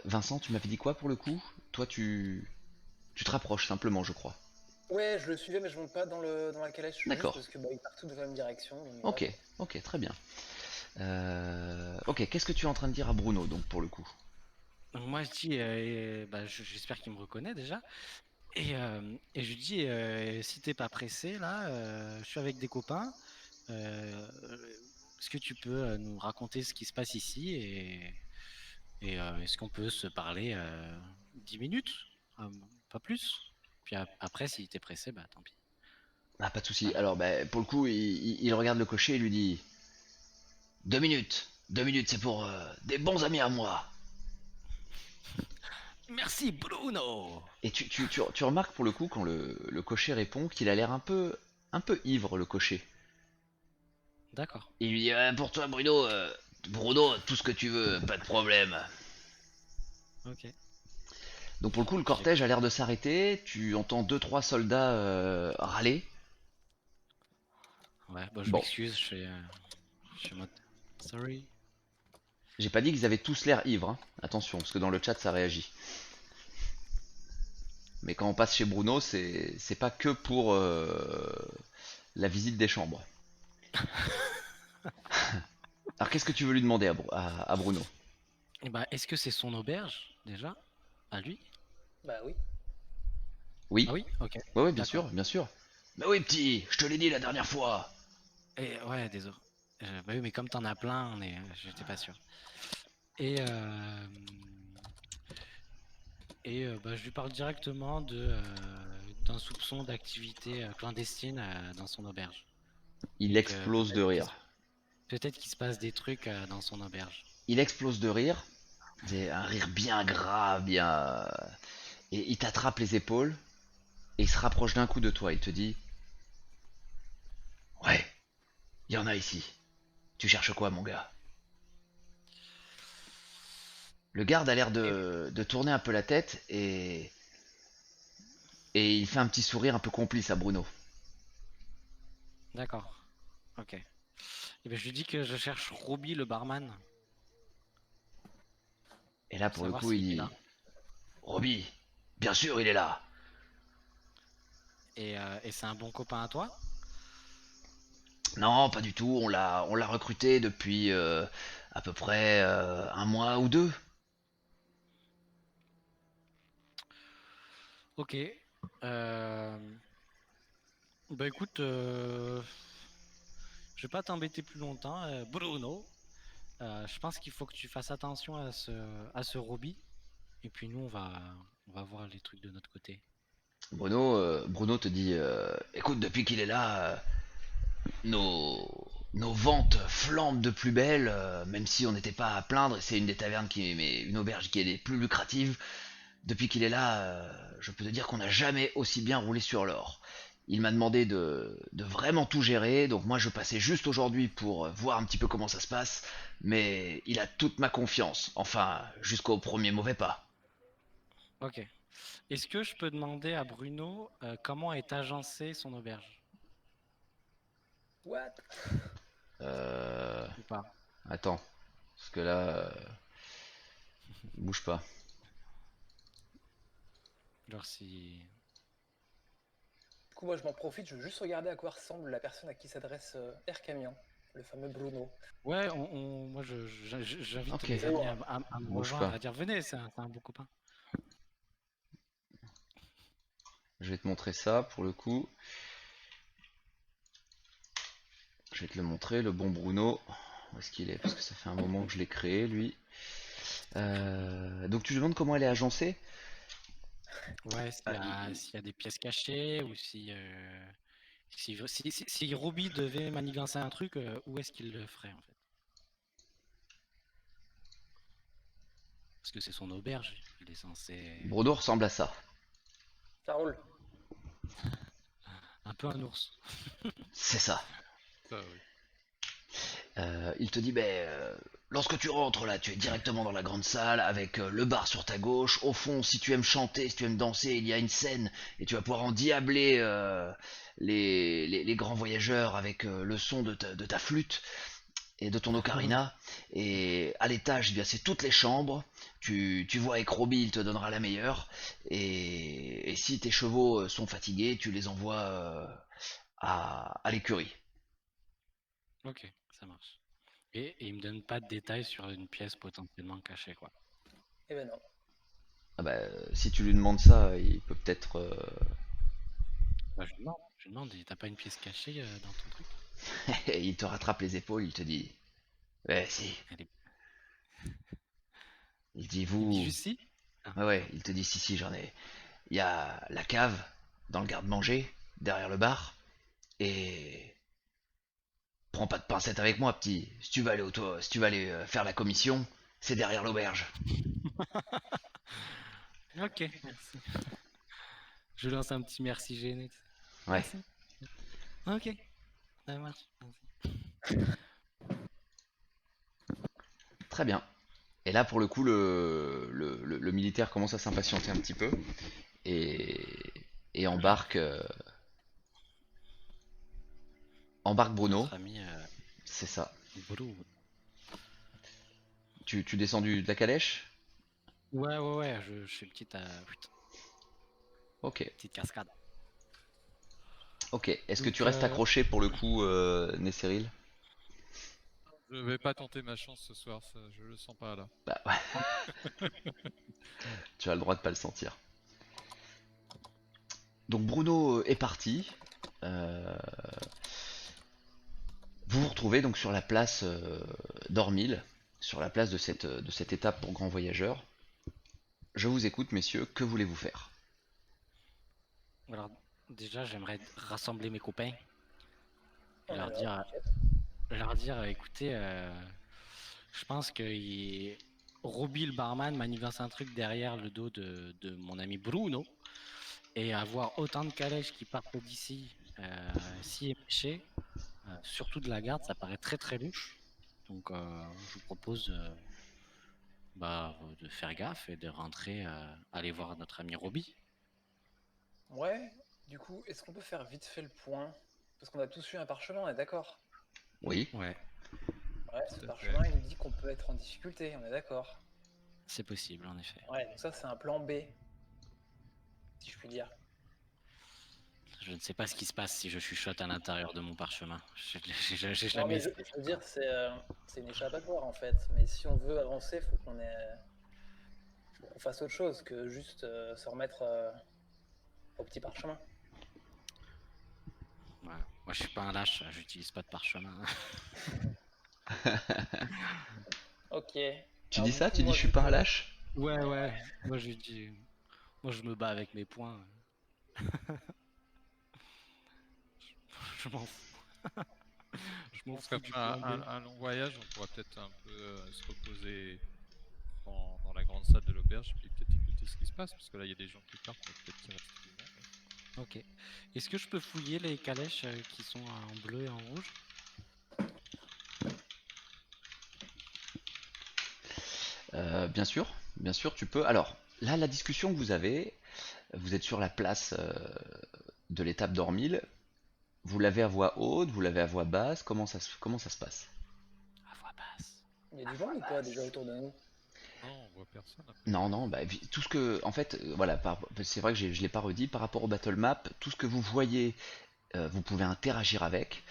Speaker 1: Vincent, tu m'avais dit quoi pour le coup? Toi, tu te rapproches simplement, je crois.
Speaker 2: Ouais, je le suivais, mais je monte pas dans la calèche, juste
Speaker 1: D'accord.
Speaker 2: parce que ils partent tous dans la même direction. Donc,
Speaker 1: Ok,
Speaker 2: voilà.
Speaker 1: ok, très bien. Ok, qu'est-ce que tu es en train de dire à Bruno, donc, pour le coup?
Speaker 3: Donc moi je dis, j'espère qu'il me reconnaît déjà. Et je lui dis, si t'es pas pressé là, je suis avec des copains. euh, Est-ce que tu peux nous raconter ce qui se passe ici et est-ce qu'on peut se parler 10 minutes, euh, pas plus. Puis après, si t'es pressé, bah tant pis.
Speaker 1: Ah, pas de souci.
Speaker 3: Voilà.
Speaker 1: Alors, bah, pour le coup, il regarde le cocher et lui dit 2 minutes. 2 minutes, c'est pour des bons amis à moi.
Speaker 3: Merci Bruno.
Speaker 1: Et tu remarques pour le coup, quand le cocher répond, qu'il a l'air un peu ivre, le cocher.
Speaker 3: D'accord.
Speaker 1: Il lui dit pour toi, Bruno, Bruno, tout ce que tu veux, pas de problème.
Speaker 3: Ok.
Speaker 1: Donc, pour le coup, le cortège a l'air de s'arrêter. Tu entends deux trois soldats râler.
Speaker 3: Ouais, bah je
Speaker 1: Bon,
Speaker 3: m'excuse, je suis en mode sorry.
Speaker 1: j'ai pas dit qu'ils avaient tous l'air ivres, hein. Attention, parce que dans le chat ça réagit. Mais quand on passe chez Bruno, c'est pas que pour la visite des chambres. Alors qu'est-ce que tu veux lui demander à Bruno?
Speaker 3: Et bah, est-ce que c'est son auberge déjà à lui?
Speaker 2: Bah oui.
Speaker 3: Ah
Speaker 1: Oui,
Speaker 3: oui, ok,
Speaker 1: ouais, ouais, bien
Speaker 3: d'accord.
Speaker 1: sûr, bien sûr. Mais oui, petit, je te l'ai dit la dernière fois.
Speaker 3: Et ouais, désolé. Bah oui, mais comme t'en as plein, j'étais pas sûr. Et, euh, bah, je lui parle directement d'un soupçon d'activité clandestine dans son auberge.
Speaker 1: Il
Speaker 3: Et que
Speaker 1: explose de rire.
Speaker 3: peut-être qu'il se passe des trucs dans son auberge.
Speaker 1: Il explose de rire. C'est un rire bien grave, bien. Et il t'attrape les épaules et il se rapproche d'un coup de toi. Il te dit ouais, il y en a ici. Tu cherches quoi, mon gars? Le garde a l'air
Speaker 3: Et-
Speaker 1: de tourner un peu la tête et il fait un petit sourire un peu complice à Bruno.
Speaker 3: D'accord, ok. Et ben, je lui dis que je cherche Roby le barman,
Speaker 1: Et là,
Speaker 3: pour
Speaker 1: pour le
Speaker 3: savoir
Speaker 1: coup, il
Speaker 3: s'il est
Speaker 1: dit
Speaker 3: là.
Speaker 1: Roby, bien sûr, il est là.
Speaker 3: Et c'est un bon copain à toi?
Speaker 1: Non, pas du tout. On l'a recruté depuis à peu près un mois ou deux.
Speaker 3: Ok. Bah écoute, je vais pas t'embêter plus longtemps, Bruno. Je pense qu'il faut que tu fasses attention à ce Roby. Et puis nous, on va voir les trucs de notre côté.
Speaker 1: Bruno te dit écoute, depuis qu'il est là, nos ventes flambent de plus belle, même si on n'était pas à plaindre. C'est une des tavernes mais une auberge qui est des plus lucratives. Depuis qu'il est là, je peux te dire qu'on n'a jamais aussi bien roulé sur l'or. Il m'a demandé de vraiment tout gérer, donc moi je passais juste aujourd'hui pour voir un petit peu comment ça se passe, mais il a toute ma confiance, enfin jusqu'au premier mauvais pas.
Speaker 3: Ok. Est-ce que je peux demander à Bruno comment est agencée son auberge
Speaker 2: What?
Speaker 1: Euh...
Speaker 3: ou pas?
Speaker 1: Attends, parce que là, bouge pas.
Speaker 3: Genre si...
Speaker 2: Du coup, moi, je m'en profite, je veux juste regarder à quoi ressemble la personne à qui s'adresse Air Camion, le fameux Bruno.
Speaker 3: Ouais, moi j'invite
Speaker 1: Ok,
Speaker 3: mes amis à me
Speaker 1: bouge
Speaker 3: rejoindre,
Speaker 1: pas.
Speaker 3: à dire venez, c'est un beau copain.
Speaker 1: Je vais te montrer ça pour le coup. Je vais te le montrer, le bon Bruno. Où est-ce qu'il est? Parce que ça fait un moment que je l'ai créé, lui. Donc tu demandes comment elle est agencée?
Speaker 3: Ouais,
Speaker 1: Ah,
Speaker 3: s'il y a des pièces cachées ou si Roby devait manigancer un truc, où est-ce qu'il le ferait en fait? Parce que c'est son auberge, il est censé...
Speaker 1: Bruno ressemble à ça.
Speaker 2: Ça roule.
Speaker 3: Un peu un ours.
Speaker 1: C'est ça.
Speaker 4: Ça, oui.
Speaker 1: Il te dit, lorsque tu rentres là, tu es directement dans la grande salle avec le bar sur ta gauche. Au fond, si tu aimes chanter, si tu aimes danser, il y a une scène et tu vas pouvoir endiabler les grands voyageurs avec le son de ta flûte et de ton ocarina. Et à l'étage, eh bien, c'est toutes les chambres. Tu vois avec Roby, il te donnera la meilleure. Et si tes chevaux sont fatigués, tu les envoies à l'écurie.
Speaker 3: Ok, ça marche. Et il me donne pas de détails sur une pièce potentiellement cachée, quoi.
Speaker 2: Eh ben non.
Speaker 1: Ah bah, si tu lui demandes ça, il peut peut-être.
Speaker 3: Bah, je lui demande, t'as pas une pièce cachée dans ton truc?
Speaker 1: Il te rattrape les épaules, il te dit. Ouais, si.
Speaker 3: Elle est...
Speaker 1: Il dit
Speaker 3: Il me dit
Speaker 1: vous.
Speaker 3: juste si? Ah,
Speaker 1: Ouais, ouais, il te dit si, si, j'en ai. Il y a la cave dans le garde-manger, derrière le bar. Et. Prends pas de pincettes avec moi, petit. Si tu vas aller, si tu vas aller faire la commission, c'est derrière l'auberge.
Speaker 3: ok, merci. Je lance un petit merci gêné.
Speaker 1: Ouais,
Speaker 3: Merci. Ok, ça marche. Merci.
Speaker 1: très bien. Et là, pour le coup, le militaire commence à s'impatienter un petit peu. Et, et embarque, embarque Bruno.
Speaker 3: Notre ami
Speaker 1: C'est ça.
Speaker 3: Brou.
Speaker 1: Tu descends de la calèche?
Speaker 3: Ouais, je fais une petite,
Speaker 1: Ok.
Speaker 3: petite cascade.
Speaker 1: Ok. Est-ce que
Speaker 3: Donc,
Speaker 1: tu restes accroché pour le coup, Nesseril?
Speaker 4: Je vais pas tenter ma chance ce soir, ça, je le sens pas là.
Speaker 1: Bah ouais. Tu as le droit de pas le sentir. Donc Bruno est parti. Euh, Vous vous retrouvez donc sur la place d'Ormil, sur la place de cette étape pour grands voyageurs. Je vous écoute, messieurs. Que voulez-vous faire?
Speaker 3: alors, déjà, j'aimerais rassembler mes copains et
Speaker 2: On est
Speaker 3: leur
Speaker 2: là,
Speaker 3: dire,
Speaker 2: t'inquiète.
Speaker 3: écoutez, je pense que Roby le barman manigance un truc derrière le dos de mon ami Bruno et avoir autant de calèches qui partent d'ici, si éméchées, surtout de la garde, ça paraît très très louche. Donc, je vous propose de faire gaffe et de rentrer, aller voir notre ami Roby.
Speaker 2: Ouais, du coup, est-ce qu'on peut faire vite fait le point? Parce qu'on a tous eu un parchemin, on est d'accord?
Speaker 1: Oui.
Speaker 3: Ouais,
Speaker 2: Ouais, ce
Speaker 4: Tout à fait.
Speaker 2: parchemin, il nous dit qu'on peut être en difficulté, on est d'accord?
Speaker 3: c'est possible en effet.
Speaker 2: Ouais, donc ça, c'est un plan B, si je puis dire.
Speaker 3: Je ne sais pas ce qui se passe si je chuchote à l'intérieur de mon parchemin. J'ai
Speaker 2: Non,
Speaker 3: jamais
Speaker 2: mais je,
Speaker 3: essayé.
Speaker 2: je veux dire, c'est une échappatoire en fait. Mais si on veut avancer, faut qu'on fasse autre chose que juste se remettre au petit parchemin.
Speaker 3: Ouais. Moi, je suis pas un lâche, j'utilise pas de parchemin.
Speaker 2: Ok.
Speaker 1: Tu
Speaker 2: Alors
Speaker 1: dis
Speaker 2: du
Speaker 1: ça?
Speaker 2: coup,
Speaker 1: Tu dis
Speaker 2: moi,
Speaker 1: je suis
Speaker 2: vu
Speaker 1: pas un
Speaker 2: que
Speaker 1: lâche?
Speaker 3: Ouais. Moi, moi, je me bats avec mes poings. Je m'en fous. Je
Speaker 4: Je
Speaker 3: m'en
Speaker 4: pense
Speaker 3: fous du
Speaker 4: qu'après
Speaker 3: plan B.
Speaker 4: un long voyage, on pourra peut-être un peu se reposer dans la grande salle de l'auberge, puis peut-être écouter ce qui se passe. passe, parce que là il y a des gens qui partent, mais peut-être qu'il reste du monde.
Speaker 3: Ok. Est-ce que je peux fouiller les calèches qui sont en bleu et en rouge?
Speaker 1: Bien sûr, tu peux. Alors, là, la discussion que vous avez, vous êtes sur la place de l'étape d'Ormil. Vous l'avez à voix haute, vous l'avez à voix basse. Comment ça se passe?
Speaker 3: À voix basse.
Speaker 2: Il y a du monde ou pas déjà autour de nous?
Speaker 4: Non, on voit personne après.
Speaker 1: Non, non, bah, tout ce que, en fait, voilà, c'est vrai que je l'ai pas redit, par rapport au battle map, tout ce que vous voyez, vous pouvez interagir avec.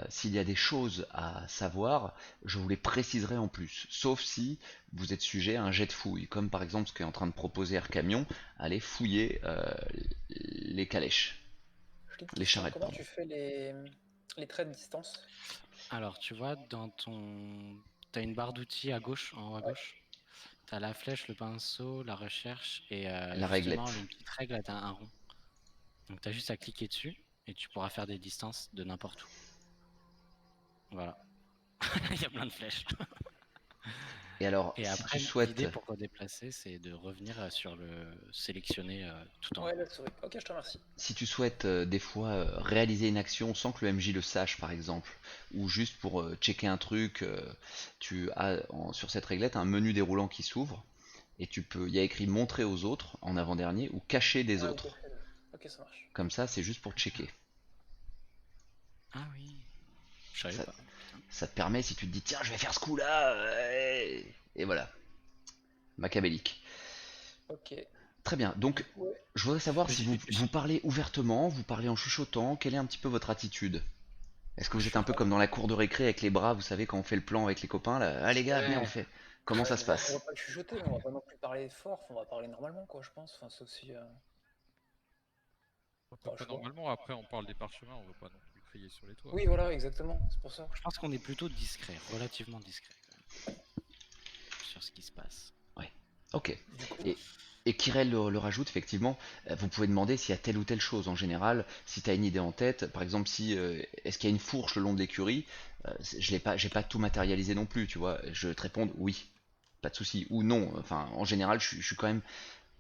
Speaker 1: S'il y a des choses à savoir, je vous les préciserai en plus. Sauf si vous êtes sujet à un jet de fouille, comme par exemple ce qu'est en train de proposer Air Camion, aller fouiller les calèches,
Speaker 2: Petite
Speaker 1: les
Speaker 2: question,
Speaker 1: charrettes,
Speaker 2: comment
Speaker 1: pardon.
Speaker 2: tu fais les traits de distance?
Speaker 3: Alors, tu vois, dans ton... T'as une barre d'outils à gauche, en haut à
Speaker 2: Ouais.
Speaker 3: gauche. T'as la flèche, le pinceau, la recherche et
Speaker 1: La
Speaker 3: justement
Speaker 1: réglette.
Speaker 3: une petite règle, t'as un rond. Donc t'as juste à cliquer dessus et tu pourras faire des distances de n'importe où. Voilà. Il y a plein de flèches.
Speaker 1: Et alors,
Speaker 3: Et
Speaker 1: si tu
Speaker 3: après,
Speaker 1: souhaites,
Speaker 3: l'idée pour redéplacer, c'est de revenir sur le sélectionner tout en haut.
Speaker 2: Ouais, la souris. Ok, je te remercie.
Speaker 1: si tu souhaites des fois réaliser une action sans que le MJ le sache, par exemple, ou juste pour checker un truc, tu as sur cette réglette un menu déroulant qui s'ouvre et il y a écrit montrer aux autres en avant-dernier ou cacher des
Speaker 2: Ah, ok,
Speaker 1: autres.
Speaker 2: ok, ça marche.
Speaker 1: Comme ça, c'est juste pour checker.
Speaker 3: Ah oui, je savais
Speaker 1: Ça,
Speaker 3: pas. Putain.
Speaker 1: ça te permet si tu te dis tiens, je vais faire ce coup-là, et voilà, macabélique.
Speaker 2: Ok.
Speaker 1: Très bien. Donc,
Speaker 2: Ouais.
Speaker 1: je voudrais savoir si
Speaker 3: J'ai-
Speaker 1: vous parlez ouvertement, vous parlez en chuchotant, quelle est un petit peu votre attitude? Est-ce que vous êtes un peu
Speaker 2: Ah,
Speaker 1: comme dans la cour de récré avec les bras, vous savez, quand on fait le plan avec les copains, là, ah les gars, venez, on
Speaker 3: Ouais.
Speaker 1: fait. Comment
Speaker 2: ouais,
Speaker 1: ça se
Speaker 2: on va
Speaker 1: passe?
Speaker 2: pas le chuchoter, mais on va pas non plus parler fort, on va parler normalement, quoi, je pense. Enfin, sauf si.
Speaker 4: À peu
Speaker 2: Pas le
Speaker 4: près
Speaker 2: choix.
Speaker 4: normalement, après on parle des parchemins, on va pas non plus crier sur les toits.
Speaker 2: Oui, voilà, exactement, c'est pour ça.
Speaker 3: Je pense qu'on est plutôt discret, relativement discret quand même, sur ce qui se passe.
Speaker 1: Ouais. Ok.
Speaker 2: Du coup,
Speaker 1: Et, et Kirel le rajoute, effectivement, vous pouvez demander s'il y a telle ou telle chose en général, si tu as une idée en tête, par exemple, si est-ce qu'il y a une fourche le long de l'écurie, j'ai pas tout matérialisé non plus, tu vois, je vais te répondre oui, pas de souci, ou non, enfin, en général, je suis quand même,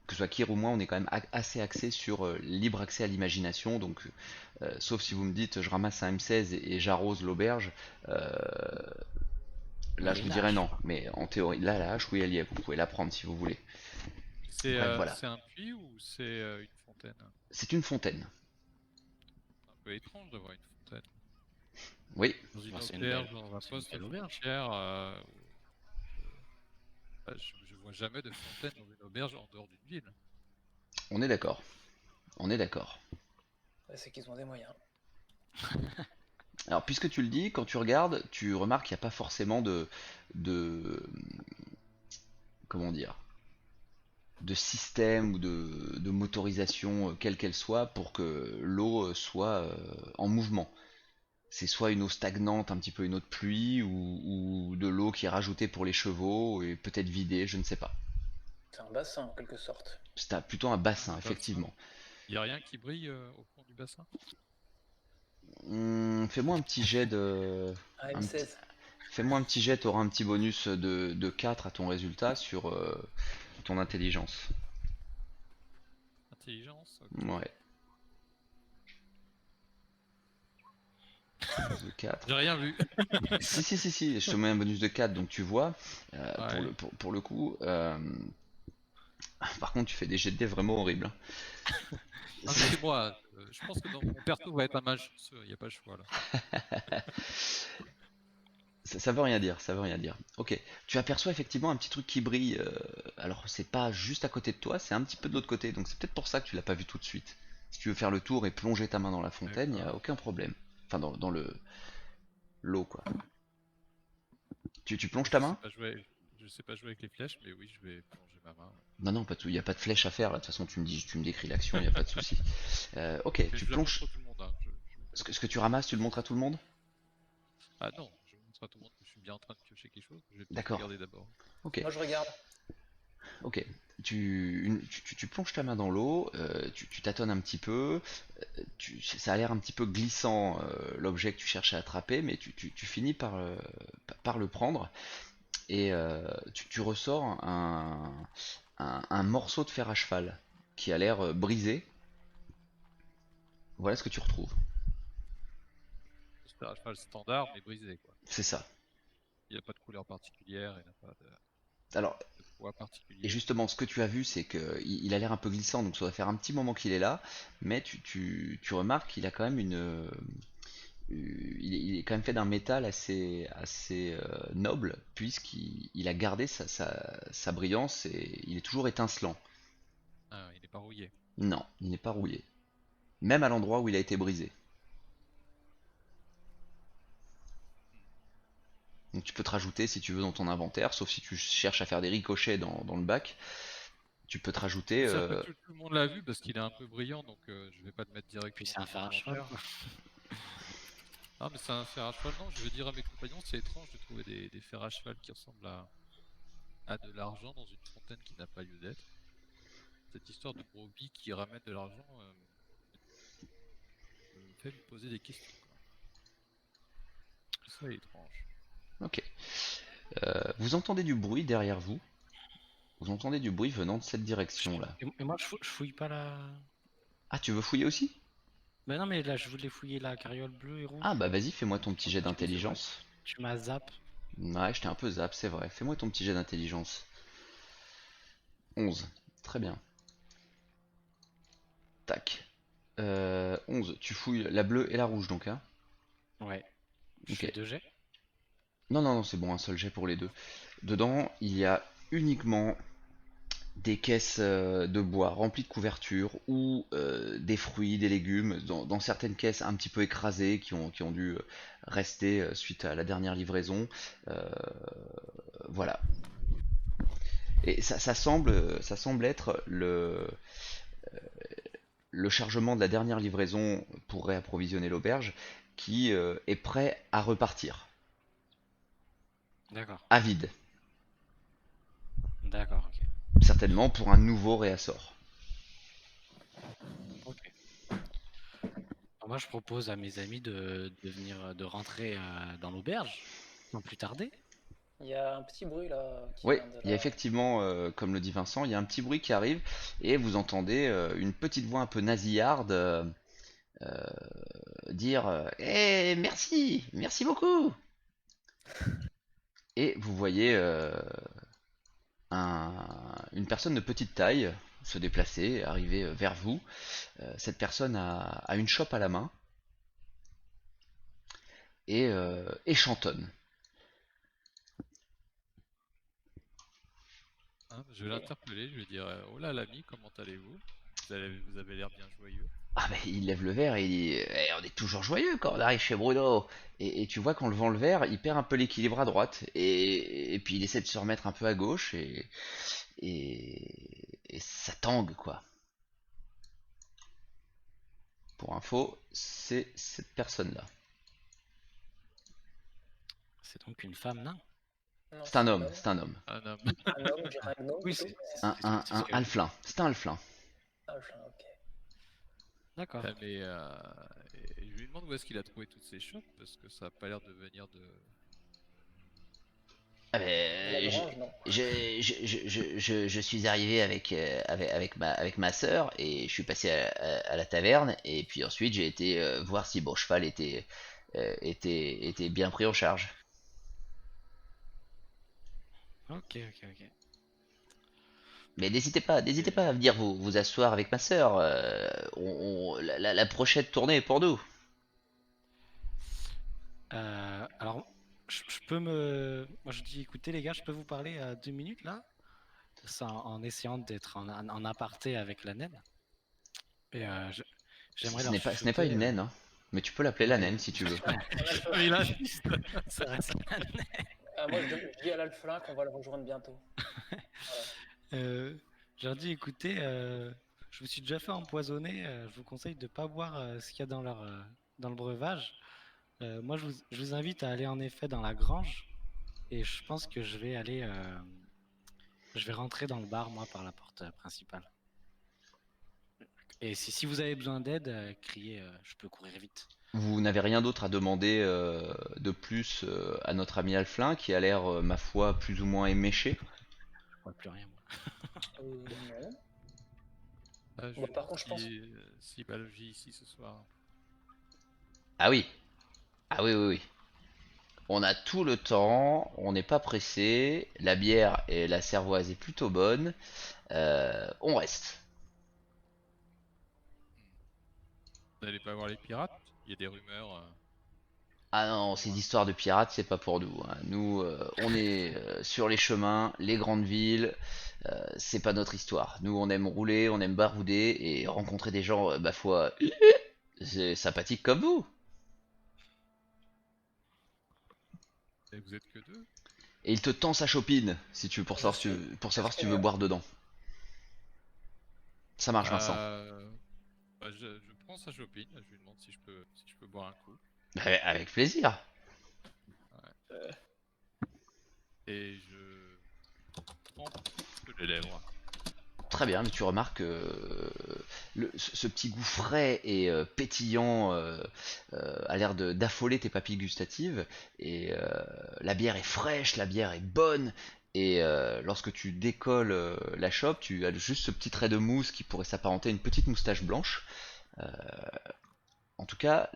Speaker 1: que ce soit Kir ou moi, on est quand même assez axé sur libre accès à l'imagination, donc, sauf si vous me dites, je ramasse un M16 et j'arrose l'auberge, euh, là
Speaker 3: Mais
Speaker 1: je
Speaker 3: les
Speaker 1: vous dirais
Speaker 3: lâches.
Speaker 1: non, mais en théorie, là, la hache, oui, elle y est, vous pouvez la prendre si vous voulez. Bref, voilà,
Speaker 4: C'est un puits ou c'est une fontaine?
Speaker 1: c'est une fontaine.
Speaker 4: Un peu étrange d'avoir une fontaine.
Speaker 1: Oui,
Speaker 4: Dans une
Speaker 3: Bah,
Speaker 4: auberge, dans un
Speaker 3: c'est une
Speaker 4: poste
Speaker 3: belle auberge.
Speaker 4: frontière, je vois jamais de fontaine dans une auberge en dehors d'une ville.
Speaker 1: on est d'accord. On est d'accord.
Speaker 2: ouais, c'est qu'ils ont des moyens.
Speaker 1: Alors, puisque tu le dis, quand tu regardes, tu remarques qu'il n'y a pas forcément de, comment dire, de système ou de motorisation, quelle qu'elle soit, pour que l'eau soit en mouvement. C'est soit une eau stagnante, un petit peu une eau de pluie, ou de l'eau qui est rajoutée pour les chevaux, et peut-être vidée, je ne sais pas.
Speaker 2: C'est un bassin, en quelque sorte.
Speaker 1: C'est plutôt un bassin,
Speaker 4: Un bassin.
Speaker 1: effectivement.
Speaker 4: Il n'y a rien qui brille au fond du bassin?
Speaker 1: Fais-moi un petit jet de...
Speaker 2: Un
Speaker 1: Un petit,
Speaker 2: M16.
Speaker 1: fais-moi un petit jet, tu auras un petit bonus de 4 à ton résultat sur ton intelligence.
Speaker 4: Intelligence? Ok.
Speaker 1: Ouais. Bonus de 4.
Speaker 4: J'ai rien vu.
Speaker 1: Si, je te mets un bonus de 4, donc tu vois,
Speaker 4: Ouais.
Speaker 1: pour le coup. Par contre, tu fais des jets de dés vraiment horribles, hein.
Speaker 4: Non, mais c'est moi. Je pense que mon perso va être un mage chanceux, il n'y a pas le choix là.
Speaker 1: Ça veut rien dire, ça veut rien dire. Ok, tu aperçois effectivement un petit truc qui brille. Alors, c'est pas juste à côté de toi, c'est un petit peu de l'autre côté, donc c'est peut-être pour ça que tu l'as pas vu tout de suite. Si tu veux faire le tour et plonger ta main dans la fontaine, il n'y a
Speaker 4: D'accord.
Speaker 1: aucun problème. Enfin, dans le l'eau, quoi. Tu plonges ta main?
Speaker 4: Je sais pas jouer avec les flèches, mais oui, je vais plonger ma main.
Speaker 1: Non, non, il n'y a pas de flèche à faire, là. De toute façon, tu me décris l'action, il n'y a pas de souci. Ok,
Speaker 4: Mais
Speaker 1: tu
Speaker 4: je la montre
Speaker 1: plonges.
Speaker 4: à tout le monde, hein.
Speaker 1: Ce que tu ramasses, tu le montres à tout le monde?
Speaker 4: Ah non, je montre à tout le monde que je suis bien en train de piocher quelque chose. Je vais peut-être
Speaker 1: D'accord.
Speaker 4: regarder d'abord.
Speaker 1: Ok,
Speaker 2: Moi, je regarde.
Speaker 1: ok. Tu plonges ta main dans l'eau, tu tâtonnes un petit peu, ça a l'air un petit peu glissant, l'objet que tu cherches à attraper, mais tu finis par le prendre, et tu ressors un morceau de fer à cheval qui a l'air brisé. Voilà ce que tu retrouves.
Speaker 4: C'est un cheval standard, mais brisé, quoi.
Speaker 1: C'est ça.
Speaker 4: Il n'a pas de couleur particulière, il n'a pas
Speaker 1: Alors,
Speaker 4: de poids
Speaker 1: et
Speaker 4: particulier.
Speaker 1: justement, ce que tu as vu, c'est qu'il a l'air un peu glissant, donc ça doit faire un petit moment qu'il est là, mais tu remarques qu'il a quand même il est quand même fait d'un métal assez noble, puisqu'il a gardé sa brillance et il est toujours étincelant.
Speaker 4: Ah, il n'est pas rouillé.
Speaker 1: Non, il n'est pas rouillé. Même à l'endroit où il a été brisé. Donc tu peux te rajouter si tu veux dans ton inventaire, sauf si tu cherches à faire des ricochets dans le bac. Tu peux te rajouter.
Speaker 4: C'est un peu tout le monde l'a vu parce qu'il est un peu brillant, donc je vais pas te mettre
Speaker 3: Puis
Speaker 4: directement
Speaker 3: c'est un
Speaker 4: dans
Speaker 3: fer
Speaker 4: mon
Speaker 3: à cheval,
Speaker 4: inventaire.
Speaker 3: quoi.
Speaker 4: Ah, mais c'est un fer à cheval, non, je veux dire à mes compagnons, c'est étrange de trouver des fers à cheval qui ressemblent à de l'argent dans une fontaine qui n'a pas lieu d'être. Cette histoire de brebis qui ramène de l'argent me fait me poser des questions, quoi. Tout ça est étrange.
Speaker 1: Ok. Vous entendez du bruit derrière vous. Vous entendez du bruit venant de cette direction là.
Speaker 3: Et moi, je fouille pas la.
Speaker 1: Ah, tu veux fouiller aussi?
Speaker 3: Mais non, mais là, je voulais fouiller la carriole bleue et rouge.
Speaker 1: Ah bah vas-y, fais-moi ton petit jet
Speaker 3: Oui, c'est vrai.
Speaker 1: d'intelligence.
Speaker 3: Tu m'as zap.
Speaker 1: Ouais, je t'ai un peu zap, c'est vrai. Fais-moi ton petit jet d'intelligence. 11. Très bien. Tac. 11. Tu fouilles la bleue et la rouge donc, hein?
Speaker 3: Ouais. Je
Speaker 1: Ok.
Speaker 3: fais 2 jets.
Speaker 1: Non, non, non, c'est bon, un seul jet pour les deux. Dedans, il y a uniquement des caisses de bois remplies de couvertures ou des fruits, des légumes, dans certaines caisses un petit peu écrasées qui ont dû rester suite à la dernière livraison. Euh, voilà. Et ça semble être le chargement de la dernière livraison pour réapprovisionner l'auberge qui est prêt à repartir,
Speaker 3: D'accord.
Speaker 1: à vide,
Speaker 3: D'accord, ok.
Speaker 1: certainement pour un nouveau réassort.
Speaker 3: Ok. Alors moi, je propose à mes amis de venir, de rentrer dans l'auberge, sans plus tarder.
Speaker 2: Il y a un petit bruit là qui
Speaker 1: Oui,
Speaker 2: vient de
Speaker 1: il y a
Speaker 2: là.
Speaker 1: effectivement, comme le dit Vincent, il y a un petit bruit qui arrive et vous entendez une petite voix un peu nasillarde euh, dire merci, merci beaucoup. Et vous voyez une personne de petite taille se déplacer, arriver vers vous. Cette personne a une chope à la main et chantonne.
Speaker 4: Hein, je vais
Speaker 2: Ok.
Speaker 4: l'interpeller, je vais dire oh là l'ami, comment allez-vous? Vous avez l'air bien joyeux.
Speaker 1: Ah ben il lève le verre et il dit on est toujours joyeux quand on arrive chez Bruno. Et tu vois qu'en levant le verre, il perd un peu l'équilibre à droite et puis il essaie de se remettre un peu à gauche et ça tangue quoi. Pour info, c'est cette personne-là.
Speaker 3: C'est donc une femme nain.
Speaker 2: Non,
Speaker 1: C'est
Speaker 2: c'est
Speaker 1: un
Speaker 2: un
Speaker 1: homme,
Speaker 2: homme.
Speaker 1: c'est un homme.
Speaker 4: Un homme.
Speaker 2: Un homme, je dirais un homme
Speaker 3: Oui,
Speaker 2: plutôt.
Speaker 3: c'est ce
Speaker 1: Un
Speaker 3: que.
Speaker 1: halflin, c'est un halflin.
Speaker 2: Ah, ok.
Speaker 3: D'accord.
Speaker 4: Ah, mais et je lui demande où est-ce qu'il a trouvé toutes ces chopes parce que ça a pas l'air de venir de.
Speaker 1: Ah
Speaker 2: De la
Speaker 1: ben,
Speaker 2: grange, non.
Speaker 1: je suis arrivé avec ma sœur et je suis passé à la taverne et puis ensuite j'ai été voir si mon cheval était bien pris en charge.
Speaker 3: Ok, ok, ok.
Speaker 1: Mais n'hésitez pas à venir vous asseoir avec ma sœur. La prochaine tournée est pour nous.
Speaker 3: Alors, je peux me. Moi, je dis, écoutez, les gars, je peux vous parler à 2 minutes là? Ça, en essayant d'être en aparté avec la naine. Et j'aimerais leur
Speaker 1: Ce n'est pas
Speaker 3: chuchoter.
Speaker 1: une naine, hein. Mais tu peux l'appeler la
Speaker 3: Ouais.
Speaker 1: naine si tu veux.
Speaker 2: Un alphelin.
Speaker 4: Il insiste.
Speaker 3: Ça reste la naine.
Speaker 2: Moi, je dis à l'alphelin qu'on va le rejoindre bientôt. Voilà.
Speaker 3: Je leur dis, écoutez, je me suis déjà fait empoisonner. Je vous conseille de ne pas boire ce qu'il y a dans le breuvage. Moi, je vous invite à aller en effet dans la grange. Et je pense que je vais rentrer dans le bar, moi, par la porte principale. Et si vous avez besoin d'aide, criez, je peux courir vite.
Speaker 1: Vous n'avez rien d'autre à demander de plus à notre ami Alflin qui a l'air, ma foi, plus ou moins éméché.
Speaker 3: Je vois plus rien, moi.
Speaker 2: Non.
Speaker 4: Ah, je
Speaker 2: Bah,
Speaker 4: lui
Speaker 2: par
Speaker 4: demande
Speaker 2: contre, je pense.
Speaker 4: si Balogi ici ce soir.
Speaker 1: Ah oui, ah oui, oui, oui. On a tout le temps, on n'est pas pressé, la bière et la cervoise est plutôt bonne, on reste.
Speaker 4: Vous n'allez pas voir les pirates? Il y a des rumeurs.
Speaker 1: Ah non, ces histoires de pirates, c'est pas pour nous, hein. Nous, on est sur les chemins, les grandes villes, c'est pas notre histoire. Nous, on aime rouler, on aime barouder et rencontrer des gens, ma foi, c'est sympathique comme vous.
Speaker 4: Et vous êtes que deux?
Speaker 1: Et il te tend sa chopine, si tu veux,
Speaker 2: Je suis
Speaker 1: pour savoir si tu veux
Speaker 2: quatrième.
Speaker 1: boire dedans. Ça marche, Vincent.
Speaker 4: Euh, Bah, je prends sa chopine, je lui demande si je peux boire un coup.
Speaker 1: Avec plaisir.
Speaker 4: Ouais. Et je trempe de les lèvres.
Speaker 1: Très bien, mais tu remarques ce petit goût frais et pétillant a l'air d'affoler tes papilles gustatives. Et la bière est fraîche, la bière est bonne. Et lorsque tu décolles la chope, tu as juste ce petit trait de mousse qui pourrait s'apparenter à une petite moustache blanche. Euh, En tout cas,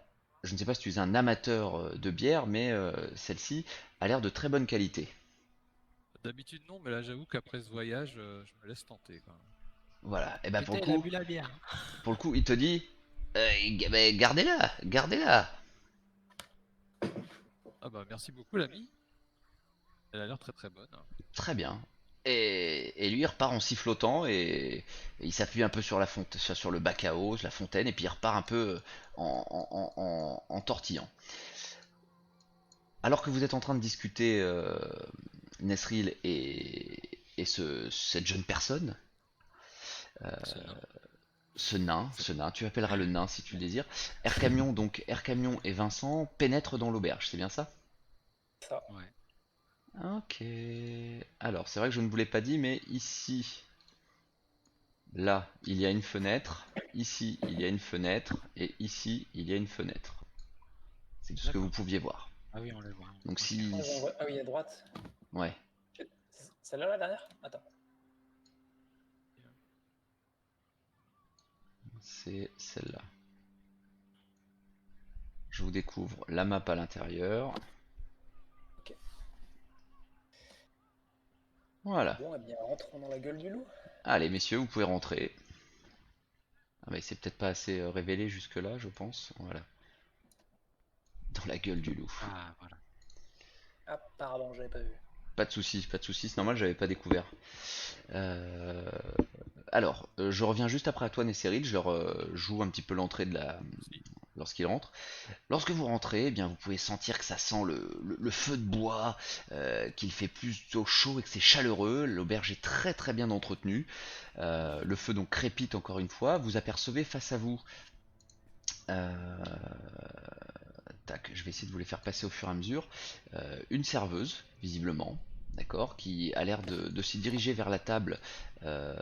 Speaker 1: je ne sais pas si tu es un amateur de bière, mais celle-ci a l'air de très bonne qualité.
Speaker 4: D'habitude non, mais là j'avoue qu'après ce voyage, je me laisse tenter quand même.
Speaker 1: Voilà, et ben
Speaker 3: Putain, il a bu la bière.
Speaker 1: pour le coup, il te dit, ben, gardez-la, gardez-la.
Speaker 4: Ah bah merci beaucoup l'ami. Elle a l'air très très bonne.
Speaker 1: Très bien. Et lui, il repart en sifflotant et il s'appuie un peu sur sur le bac à eau, la fontaine, et puis il repart un peu en tortillant. Alors que vous êtes en train de discuter, Nesril et cette jeune personne,
Speaker 3: Ce nain.
Speaker 1: ce nain, tu appelleras le nain si tu le désires. Air Camion, donc Air Camion et Vincent pénètrent dans l'auberge, c'est bien ça?
Speaker 2: Ça.
Speaker 3: Ouais.
Speaker 1: Ok. Alors, c'est vrai que je ne vous l'ai pas dit, mais ici, là, il y a une fenêtre. Ici, il y a une fenêtre. Et ici, il y a une fenêtre. C'est tout ce que vous
Speaker 3: D'accord.
Speaker 1: pouviez voir.
Speaker 3: Ah oui, on le voit.
Speaker 1: Donc
Speaker 3: Ok.
Speaker 1: si...
Speaker 2: Ah oui, à droite.
Speaker 1: Ouais,
Speaker 2: Celle-là, la dernière? Attends.
Speaker 1: c'est celle-là. Je vous découvre la map à l'intérieur.
Speaker 2: Ok.
Speaker 1: Voilà.
Speaker 2: Bon, eh bien, rentrons dans la gueule du loup.
Speaker 1: Allez, messieurs, vous pouvez rentrer. Ah mais c'est peut-être pas assez révélé jusque-là, je pense. Voilà. Dans la gueule du loup.
Speaker 3: Ah, voilà.
Speaker 2: Ah, pardon, j'avais pas vu.
Speaker 1: Pas de soucis, c'est normal, j'avais pas découvert. Euh, Alors, je reviens juste après à toi, Nesseril. Je leur joue un petit peu l'entrée de la
Speaker 4: Si.
Speaker 1: lorsqu'ils rentrent. Lorsque vous rentrez, eh bien vous pouvez sentir que ça sent le feu de bois, qu'il fait plutôt chaud et que c'est chaleureux. L'auberge est très très bien entretenue. Le feu donc crépite encore une fois. Vous apercevez face à vous. euh, Tac, je vais essayer de vous les faire passer au fur et à mesure. Une serveuse, visiblement, d'accord, qui a l'air de s'y diriger vers la table euh,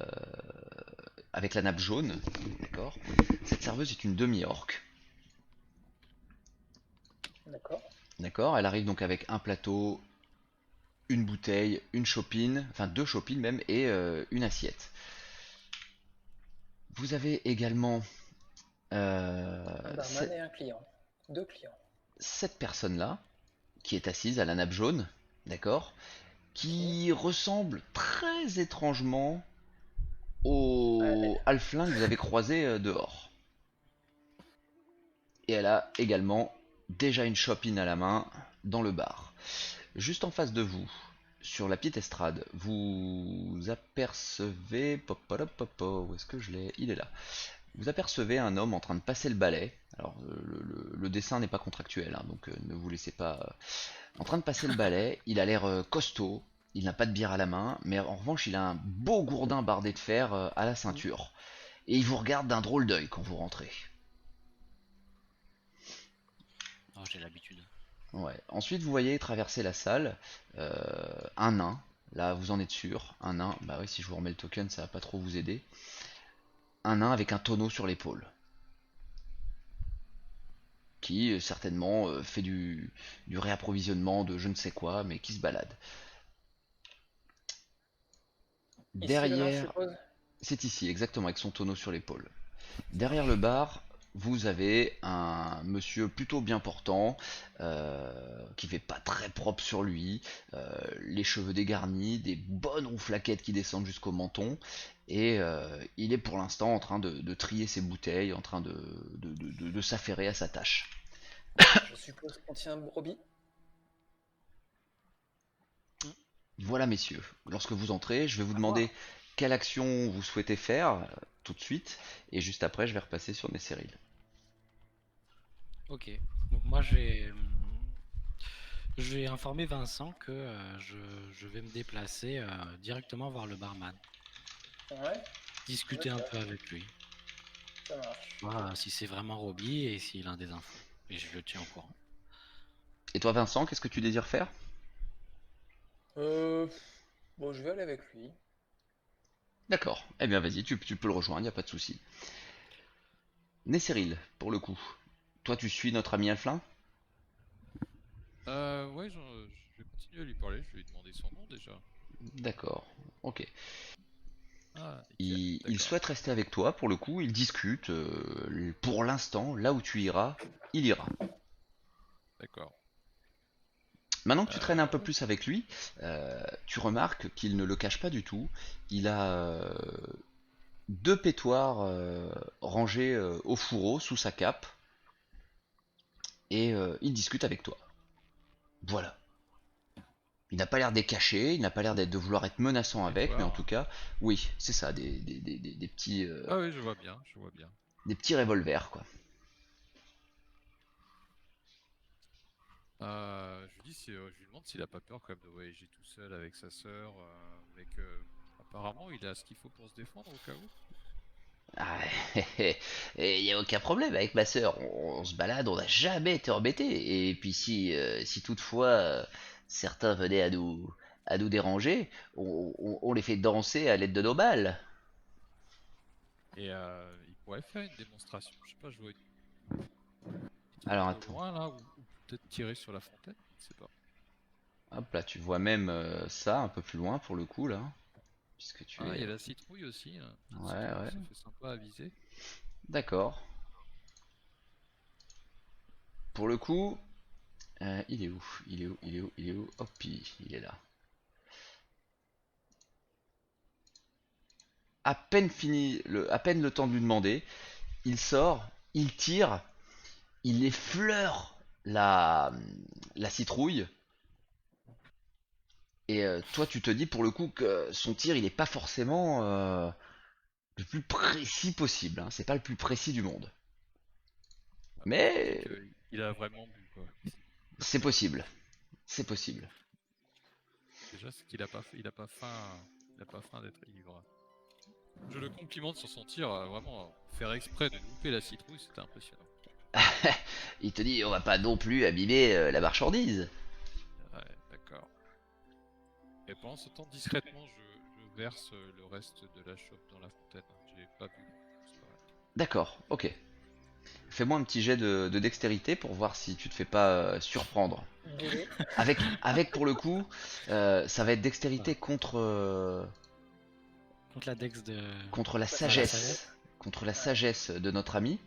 Speaker 1: avec la nappe jaune, d'accord. Cette serveuse est une demi-orque,
Speaker 2: D'accord.
Speaker 1: d'accord. Elle arrive donc avec un plateau, une bouteille, une chopine, enfin deux chopines même, et une assiette. Vous avez également
Speaker 2: Un barman et un client. Deux clients.
Speaker 1: cette personne-là, qui est assise à la nappe jaune, d'accord,
Speaker 2: Ok.
Speaker 1: qui ressemble très étrangement
Speaker 2: Allez.
Speaker 1: au halfling que vous avez croisé dehors. Et elle a également déjà une chopine à la main dans le bar. Juste en face de vous, sur la petite estrade, vous apercevez... Où est-ce que je l'ai? Il est là. Vous apercevez un homme en train de passer le balai. Alors, le dessin n'est pas contractuel, hein, donc ne vous laissez pas... En train de passer le balai, il a l'air costaud, il n'a pas de bière à la main, mais en revanche, il a un beau gourdin bardé de fer à la ceinture. Et il vous regarde d'un drôle d'œil quand vous rentrez.
Speaker 3: Oh, j'ai l'habitude.
Speaker 1: Ouais. Ensuite, vous voyez traverser la salle un nain. Là, vous en êtes sûr. Un nain. Bah oui, si je vous remets le token, ça va pas trop vous aider. Un nain avec un tonneau sur l'épaule. Qui certainement fait du réapprovisionnement de je ne sais quoi, mais qui se balade.
Speaker 2: Ici, le bar, je
Speaker 1: Derrière,
Speaker 2: suppose.
Speaker 1: c'est ici, exactement, avec son tonneau sur l'épaule. Derrière le bar, vous avez un monsieur plutôt bien portant, qui fait pas très propre sur lui, les cheveux dégarnis, des bonnes rouflaquettes qui descendent jusqu'au menton, et il est pour l'instant en train de trier ses bouteilles, en train de s'affairer à sa tâche.
Speaker 2: Je suppose qu'on tient brebis.
Speaker 1: Voilà messieurs, lorsque vous entrez, je vais vous
Speaker 2: Au revoir.
Speaker 1: demander quelle action vous souhaitez faire tout de suite, et juste après je vais repasser sur Nesseril.
Speaker 3: Ok. Donc moi, je vais informer Vincent que je vais me déplacer directement voir le barman,
Speaker 2: Ouais,
Speaker 3: discuter un
Speaker 2: d'accord,
Speaker 3: peu avec lui,
Speaker 2: ça marche.
Speaker 3: voir si c'est vraiment Roby et s'il a des infos. Et je le tiens au courant.
Speaker 1: Et toi Vincent, qu'est-ce que tu désires faire?
Speaker 2: Euh, bon, je vais aller avec lui.
Speaker 1: D'accord, eh bien vas-y, tu peux le rejoindre, y a pas de souci. Nesseril, pour le coup, toi tu suis notre ami Alflin?
Speaker 4: Ouais, je vais continuer à lui parler, je vais lui demander son nom déjà.
Speaker 1: D'accord, ok.
Speaker 4: Ah, nickel,
Speaker 1: Il
Speaker 4: d'accord,
Speaker 1: souhaite rester avec toi, pour le coup, il discute, pour l'instant, là où tu iras, il ira.
Speaker 4: d'accord.
Speaker 1: Maintenant que tu traînes un peu
Speaker 4: Ouais,
Speaker 1: plus avec lui, tu remarques qu'il ne le cache pas du tout, il a deux pétoirs rangés au fourreau sous sa cape, et il discute avec toi. Voilà. Il n'a pas l'air d'être caché, il n'a pas l'air de vouloir être menaçant avec, mais en tout
Speaker 4: Pétoire.
Speaker 1: cas, oui, c'est ça,
Speaker 4: Ah oui, je vois bien, je vois bien.
Speaker 1: des petits revolvers, quoi.
Speaker 4: Je lui dis, je lui demande s'il a pas peur quand même de voyager tout seul avec sa sœur, mais que apparemment il a ce qu'il faut pour se défendre au cas où.
Speaker 1: Ah, il n'y a aucun problème avec ma sœur, on se balade, on n'a jamais été embêté. Et puis si toutefois certains venaient à nous déranger, on les fait danser à l'aide de nos balles.
Speaker 4: Et il pourrait faire une démonstration, je sais pas, je vois une petite
Speaker 1: Alors
Speaker 4: tour de
Speaker 1: attends,
Speaker 4: loin là, ou peut-être tirer sur la fontaine, je sais pas.
Speaker 1: hop là, tu vois même ça un peu plus loin pour le coup là, puisque tu
Speaker 4: Ah, il
Speaker 1: es...
Speaker 4: y a la citrouille aussi, hein. Petite
Speaker 1: Ouais,
Speaker 4: citrouille,
Speaker 1: ouais,
Speaker 4: ça fait sympa à viser.
Speaker 1: d'accord. Pour le coup, il est où? Il est où? Il est où? Il est où? Hop, il est là. À peine le temps de lui demander, il sort, il tire, il effleure la citrouille. Et toi, tu te dis pour le coup que son tir, il est pas forcément le plus précis possible, hein. C'est pas le plus précis du monde.
Speaker 4: Ah, moi je me dis
Speaker 1: Mais
Speaker 4: qu'il a vraiment bu quoi.
Speaker 1: c'est possible. C'est possible.
Speaker 4: Déjà, c'est qu'il a pas, il a pas faim, il a pas faim d'être ivre. Je le complimente sur son tir, vraiment, faire exprès de louper la citrouille, c'était impressionnant.
Speaker 1: Il te dit, on va pas non plus abîmer la marchandise.
Speaker 4: Ouais, d'accord. Et pendant ce temps, discrètement, je verse le reste de la chope dans la fontaine. J'ai pas bu, c'est pas grave.
Speaker 1: D'accord, ok. Fais-moi un petit jet de dextérité pour voir si tu te fais pas surprendre.
Speaker 2: Désolé.
Speaker 1: Avec pour le coup, ça va être dextérité
Speaker 3: Contre la Dex de.
Speaker 1: contre la
Speaker 3: Ah, la sagesse.
Speaker 1: sagesse. Contre la sagesse de notre ami.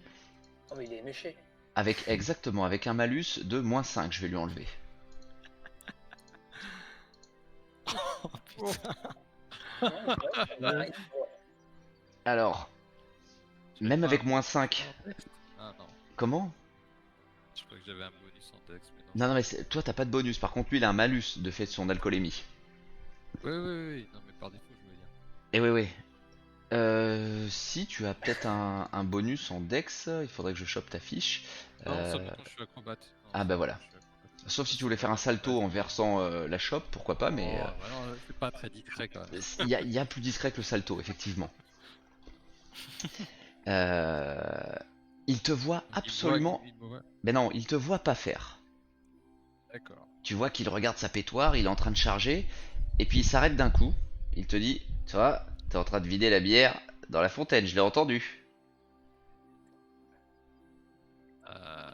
Speaker 2: Oh, mais il est méché.
Speaker 1: Avec exactement, avec un malus de -5, je vais lui enlever.
Speaker 3: Oh putain.
Speaker 2: Non, c'est vrai, ça va, il faut-
Speaker 1: Alors,
Speaker 4: J'avais
Speaker 1: même
Speaker 4: pas
Speaker 1: avec
Speaker 4: un bonus
Speaker 1: -5,
Speaker 4: en dex. Ah non,
Speaker 1: comment?
Speaker 4: je crois que j'avais un bonus en dex, mais non,
Speaker 1: Non,
Speaker 4: c'est
Speaker 1: non, mais
Speaker 4: bon.
Speaker 1: toi t'as pas de bonus. Par contre, lui il a un malus de fait de son alcoolémie.
Speaker 4: Oui, oui, oui, oui, non, mais par défaut, je veux dire.
Speaker 1: Et oui, oui. Si tu as peut-être un bonus en dex, il faudrait que je chope ta fiche.
Speaker 4: Non,
Speaker 1: Euh,
Speaker 4: seulement quand je suis acrobate. Non,
Speaker 1: ah bah
Speaker 4: seulement
Speaker 1: voilà.
Speaker 4: quand je suis acrobate.
Speaker 1: Sauf si tu
Speaker 4: C'est
Speaker 1: voulais
Speaker 4: pas
Speaker 1: faire un salto en
Speaker 4: acrobate.
Speaker 1: versant la chope, pourquoi pas, mais
Speaker 4: Oh, bah non, c'est pas très discret quand même.
Speaker 1: il y a plus discret que le salto, effectivement. Euh, il te voit
Speaker 4: Il me voit,
Speaker 1: absolument...
Speaker 4: il me voit.
Speaker 1: Mais non, il te voit pas faire.
Speaker 4: D'accord.
Speaker 1: Tu vois qu'il regarde sa pétoire, il est en train de charger, et puis il s'arrête d'un coup. Il te dit, toi, t'es en train de vider la bière dans la fontaine, je l'ai entendu.
Speaker 4: Euh,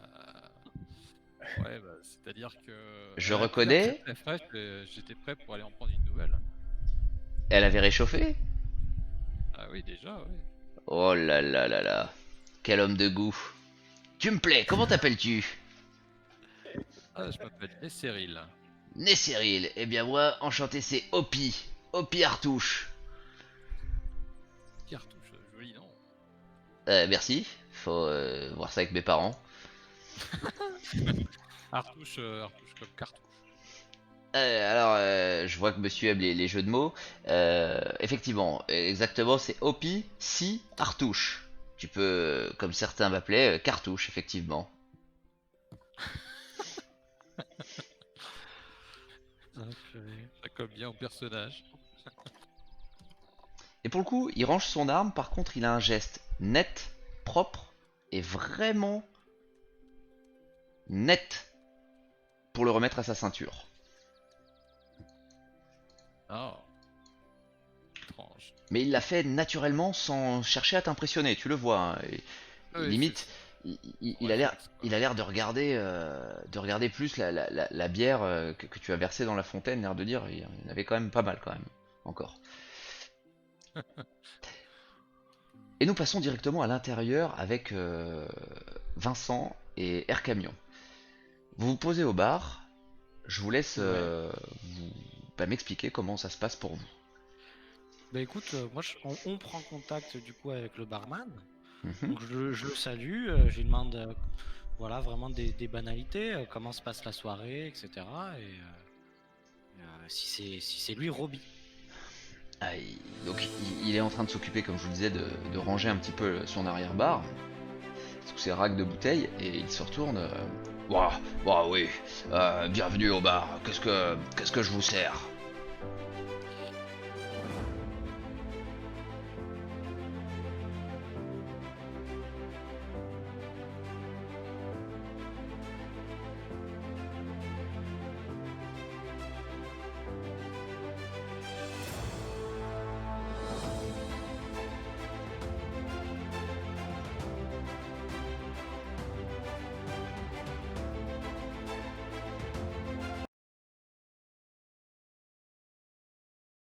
Speaker 4: Ouais, bah, c'est-à-dire que
Speaker 1: Je
Speaker 4: elle a plus l'air très
Speaker 1: reconnais,
Speaker 4: très fraîche, et j'étais prêt pour aller en prendre une nouvelle.
Speaker 1: elle avait réchauffé.
Speaker 4: Ah oui, déjà, oui.
Speaker 1: Oh là là là là. Quel homme de goût. Tu me plais, comment t'appelles-tu?
Speaker 4: Ah, je m'appelle Nesseril.
Speaker 1: Nesseril. Eh bien moi, enchanté, c'est Opi. Opi Artouche.
Speaker 4: Cartouche, joli nom.
Speaker 1: Merci. Faut voir ça avec mes parents.
Speaker 4: Artouche comme cartouche.
Speaker 1: Je vois que monsieur aime les jeux de mots. Effectivement, exactement, c'est Opi si Artouche. Tu peux, comme certains m'appelaient, Cartouche, effectivement.
Speaker 3: Ah, purée.
Speaker 4: Ça colle bien au personnage.
Speaker 1: Et pour le coup, il range son arme, par contre, il a un geste net, propre et vraiment net pour le remettre à sa ceinture.
Speaker 4: Ah. Étrange.
Speaker 1: Mais il l'a fait naturellement sans chercher à t'impressionner, tu le vois. Hein. Et
Speaker 4: Oui,
Speaker 1: limite, il a l'air,
Speaker 4: réflexe, quoi.
Speaker 1: il a l'air de regarder plus la bière que tu as versée dans la fontaine, l'air de dire, il y en avait quand même pas mal quand même, encore. Et nous passons directement à l'intérieur avec Vincent et Air Camion. Vous vous posez au bar, je vous laisse m'expliquer comment ça se passe pour vous.
Speaker 3: Bah écoute, on prend contact du coup avec le barman.
Speaker 1: Mhm.
Speaker 3: Donc je le salue, je lui demande voilà, vraiment des banalités, comment se passe la soirée, etc. Si c'est lui, Roby.
Speaker 1: Ah, donc il est en train de s'occuper, comme je vous le disais, de ranger un petit peu son arrière-bar, sous ses racks de bouteilles, et il se retourne. Ouah, ouah, oui, bienvenue au bar, qu'est-ce que je vous sers?